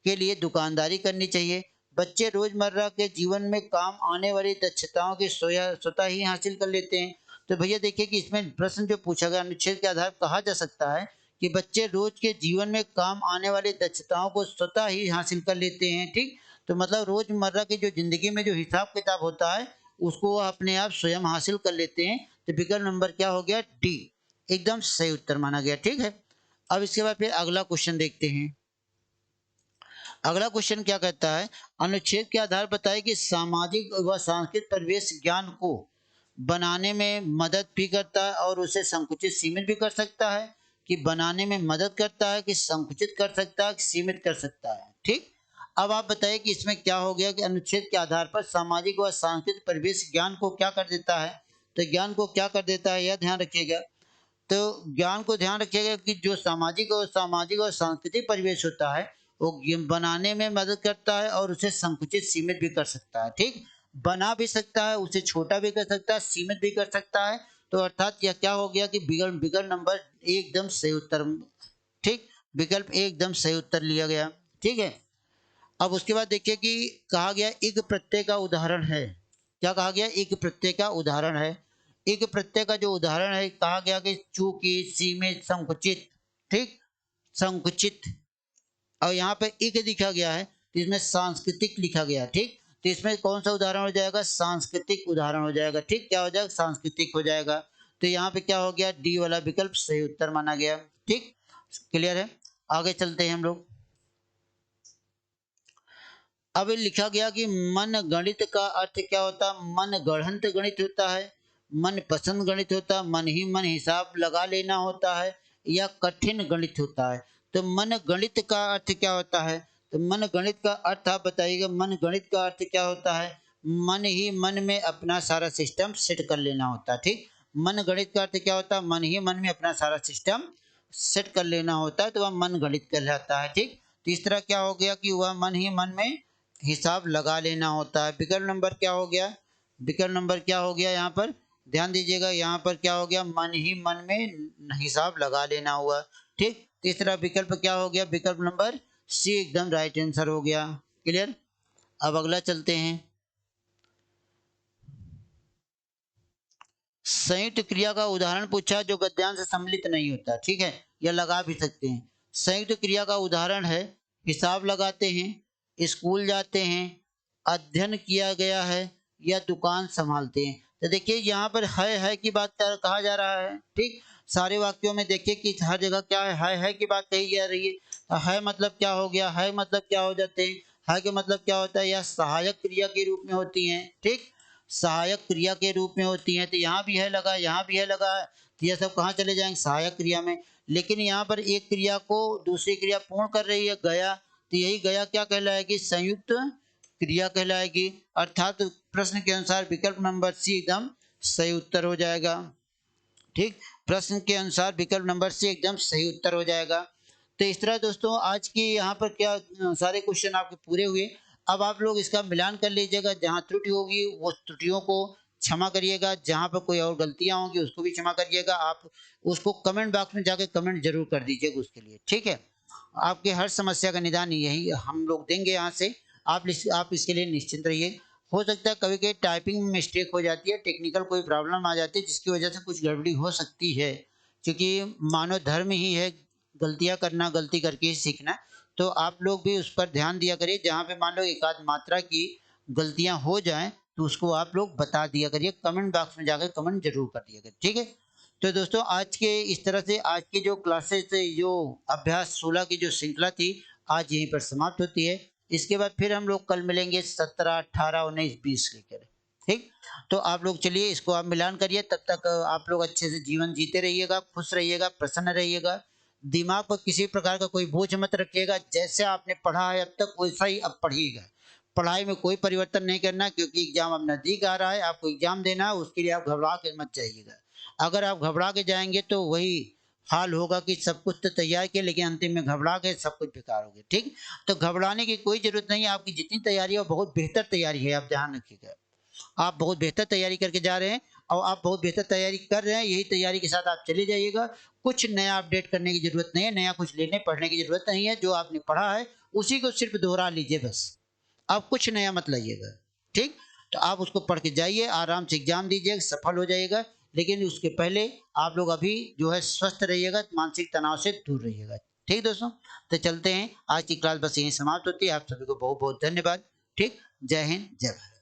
Speaker 1: के लिए दुकानदारी करनी चाहिए। बच्चे रोजमर्रा के जीवन में काम आने वाली दक्षताओं की स्वतः ही हासिल कर लेते हैं। तो भैया देखिए कि इसमें प्रश्न जो पूछा गया, अनुच्छेद के आधार पर कहा जा सकता है कि बच्चे रोज के जीवन में काम आने वाली दक्षताओं को स्वतः ही हासिल कर लेते हैं। ठीक, तो मतलब रोजमर्रा की जो जिंदगी में जो हिसाब किताब होता है उसको वह अपने आप स्वयं हासिल कर लेते हैं। तो विकल्प नंबर क्या हो गया, डी, एकदम सही उत्तर माना गया। ठीक है, अब इसके बाद फिर अगला क्वेश्चन देखते हैं। अगला क्वेश्चन क्या कहता है, अनुच्छेद के आधार बताए कि सामाजिक व सांस्कृतिक परिवेश ज्ञान को बनाने में मदद भी करता है और उसे संकुचित सीमित भी कर सकता है। कि बनाने में मदद करता है, कि संकुचित कर सकता है, कि सीमित कर सकता है। ठीक, अब आप बताइए कि इसमें क्या हो गया कि अनुच्छेद के आधार पर सामाजिक व सांस्कृतिक परिवेश ज्ञान को क्या कर देता है। तो ज्ञान को क्या कर देता है, यह ध्यान रखिएगा। तो ज्ञान को ध्यान रखिएगा कि जो सामाजिक और सांस्कृतिक परिवेश होता है वो बनाने में मदद करता है और उसे संकुचित सीमित भी कर सकता है। ठीक, बना भी सकता है, उसे छोटा भी कर सकता है, सीमित भी कर सकता है। तो अर्थात यह क्या हो गया कि विकल्प नंबर एकदम सही उत्तर ठीक, विकल्प ए एकदम सही उत्तर लिया गया। ठीक है, अब उसके बाद देखिए कि कहा गया इग प्रत्यय का उदाहरण है। क्या कहा गया? इग प्रत्यय का उदाहरण है। इग प्रत्यय का जो उदाहरण है, कहा गया कि चूंकि, सीमित, संकुचित। ठीक, संकुचित। और यहाँ पे इग लिखा गया है तो इसमें सांस्कृतिक लिखा गया। ठीक, तो इसमें कौन सा उदाहरण हो जाएगा? सांस्कृतिक उदाहरण हो जाएगा। ठीक, क्या हो जाएगा? सांस्कृतिक हो जाएगा। तो यहाँ पे क्या हो गया? डी वाला विकल्प सही उत्तर माना गया। ठीक, क्लियर है। आगे चलते हैं हम लोग। अब लिखा गया कि मन गणित का अर्थ क्या होता है? मन गढ़ंत गणित होता है, मन पसंद गणित होता है, मन ही मन हिसाब लगा लेना होता है, या कठिन गणित होता है। तो मन गणित का अर्थ क्या होता है? तो मन गणित का अर्थ आप बताइएगा। मन गणित का अर्थ क्या होता है? मन ही मन में अपना सारा सिस्टम सेट कर लेना होता है। ठीक, मन गणित का अर्थ क्या होता है? मन ही मन में अपना सारा सिस्टम सेट कर लेना होता है, तो वह मन गणित कहलाता है। ठीक, तीसरा क्या हो गया कि वह मन ही मन में हिसाब लगा लेना होता है। विकल्प नंबर क्या हो गया? विकल्प नंबर क्या हो गया? यहाँ पर ध्यान दीजिएगा, यहाँ पर क्या हो गया? मन ही मन में हिसाब लगा लेना हुआ। ठीक, तीसरा विकल्प क्या हो गया? विकल्प नंबर सी एकदम राइट आंसर हो गया। क्लियर। अब अगला चलते हैं। संयुक्त क्रिया का उदाहरण पूछा जो गद्यांश से सम्मिलित नहीं होता। ठीक है, या लगा भी सकते हैं। संयुक्त क्रिया का उदाहरण है हिसाब लगाते हैं, स्कूल जाते हैं, अध्ययन किया गया है, या दुकान संभालते हैं। तो देखिए यहाँ पर है की बात कहा जा रहा है। ठीक, सारे वाक्यों में देखिए कि हर जगह क्या है की बात कही जा रही है मतलब क्या हो गया? है मतलब क्या हो जाते हैं? है के मतलब क्या होता है? यह सहायक क्रिया के रूप में होती हैं। ठीक, सहायक क्रिया के रूप में होती हैं। तो यहाँ भी है लगा, यहाँ भी है लगा, तो ये सब कहाँ चले जाएंगे? सहायक क्रिया में। लेकिन यहाँ पर एक क्रिया को दूसरी क्रिया पूर्ण कर रही है, गया, तो यही गया क्या कहलाएगी? संयुक्त क्रिया कहलाएगी। अर्थात प्रश्न के अनुसार विकल्प नंबर सी एकदम सही उत्तर हो जाएगा। ठीक, प्रश्न के अनुसार विकल्प नंबर सी एकदम सही उत्तर हो जाएगा। तो इस तरह दोस्तों आज की यहाँ पर क्या सारे क्वेश्चन आपके पूरे हुए। अब आप लोग इसका मिलान कर लीजिएगा, जहाँ त्रुटि होगी वो त्रुटियों को क्षमा करिएगा, जहाँ पर कोई और गलतियाँ होंगी उसको भी क्षमा करिएगा। आप उसको कमेंट बॉक्स में जाके कमेंट जरूर कर दीजिएगा उसके लिए। ठीक है, आपके हर समस्या का निदान यही हम लोग देंगे यहाँ से। आप इसके लिए निश्चिंत रहिए। हो सकता है कभी कभी टाइपिंग में मिस्टेक हो जाती है, टेक्निकल कोई प्रॉब्लम आ जाती है जिसकी वजह से कुछ गड़बड़ी हो सकती है, क्योंकि मानव धर्म ही है गलतियां करना, गलती करके ही सीखना। तो आप लोग भी उस पर ध्यान दिया करिए, जहाँ पे मान लो एक आध मात्रा की गलतियां हो जाएं तो उसको आप लोग बता दिया करिए, कमेंट बॉक्स में जाकर कमेंट जरूर कर दिया करिए। ठीक है, तो दोस्तों आज के इस तरह से आज की जो क्लासेस जो अभ्यास 16 की जो श्रृंखला थी आज यहीं पर समाप्त होती है। इसके बाद फिर हम लोग कल मिलेंगे 17, 18, 19, 20 लेकर। ठीक, तो आप लोग चलिए इसको आप मिलान करिए। तब तक आप लोग अच्छे से जीवन जीते रहिएगा, खुश रहिएगा, प्रसन्न रहिएगा। दिमाग पर किसी प्रकार का कोई बोझ मत रखिएगा। जैसे आपने पढ़ा है अब तक वैसा ही अब पढ़िएगा। पढ़ाई में कोई परिवर्तन नहीं करना, क्योंकि एग्जाम अब नजदीक आ रहा है, आपको एग्जाम देना है, उसके लिए आप घबरा के मत जाइएगा। अगर आप घबरा के जाएंगे तो वही हाल होगा कि सब कुछ तो तैयार किया लेकिन अंतिम में घबरा के सब कुछ बेकार हो गया। ठीक, तो घबराने की कोई जरूरत नहीं है। आपकी जितनी तैयारी है वो बहुत बेहतर तैयारी है, आप ध्यान रखिएगा। आप बहुत बेहतर तैयारी करके जा रहे हैं और आप बहुत बेहतर तैयारी कर रहे हैं। यही तैयारी के साथ आप चले जाइएगा। कुछ नया अपडेट करने की जरूरत नहीं है, नया कुछ लेने पढ़ने की जरूरत नहीं है। जो आपने पढ़ा है उसी को सिर्फ दोहरा लीजिए बस, आप कुछ नया मत लाइएगा। ठीक, तो आप उसको पढ़ के जाइए, आराम से एग्जाम दीजिएगा, सफल हो जाइएगा। लेकिन उसके पहले आप लोग अभी जो है स्वस्थ रहिएगा, मानसिक तनाव से दूर रहिएगा। ठीक दोस्तों, तो चलते हैं, आज की क्लास बस यहीं समाप्त होती है। आप सभी को बहुत बहुत धन्यवाद। ठीक, जय हिंद, जय भारत।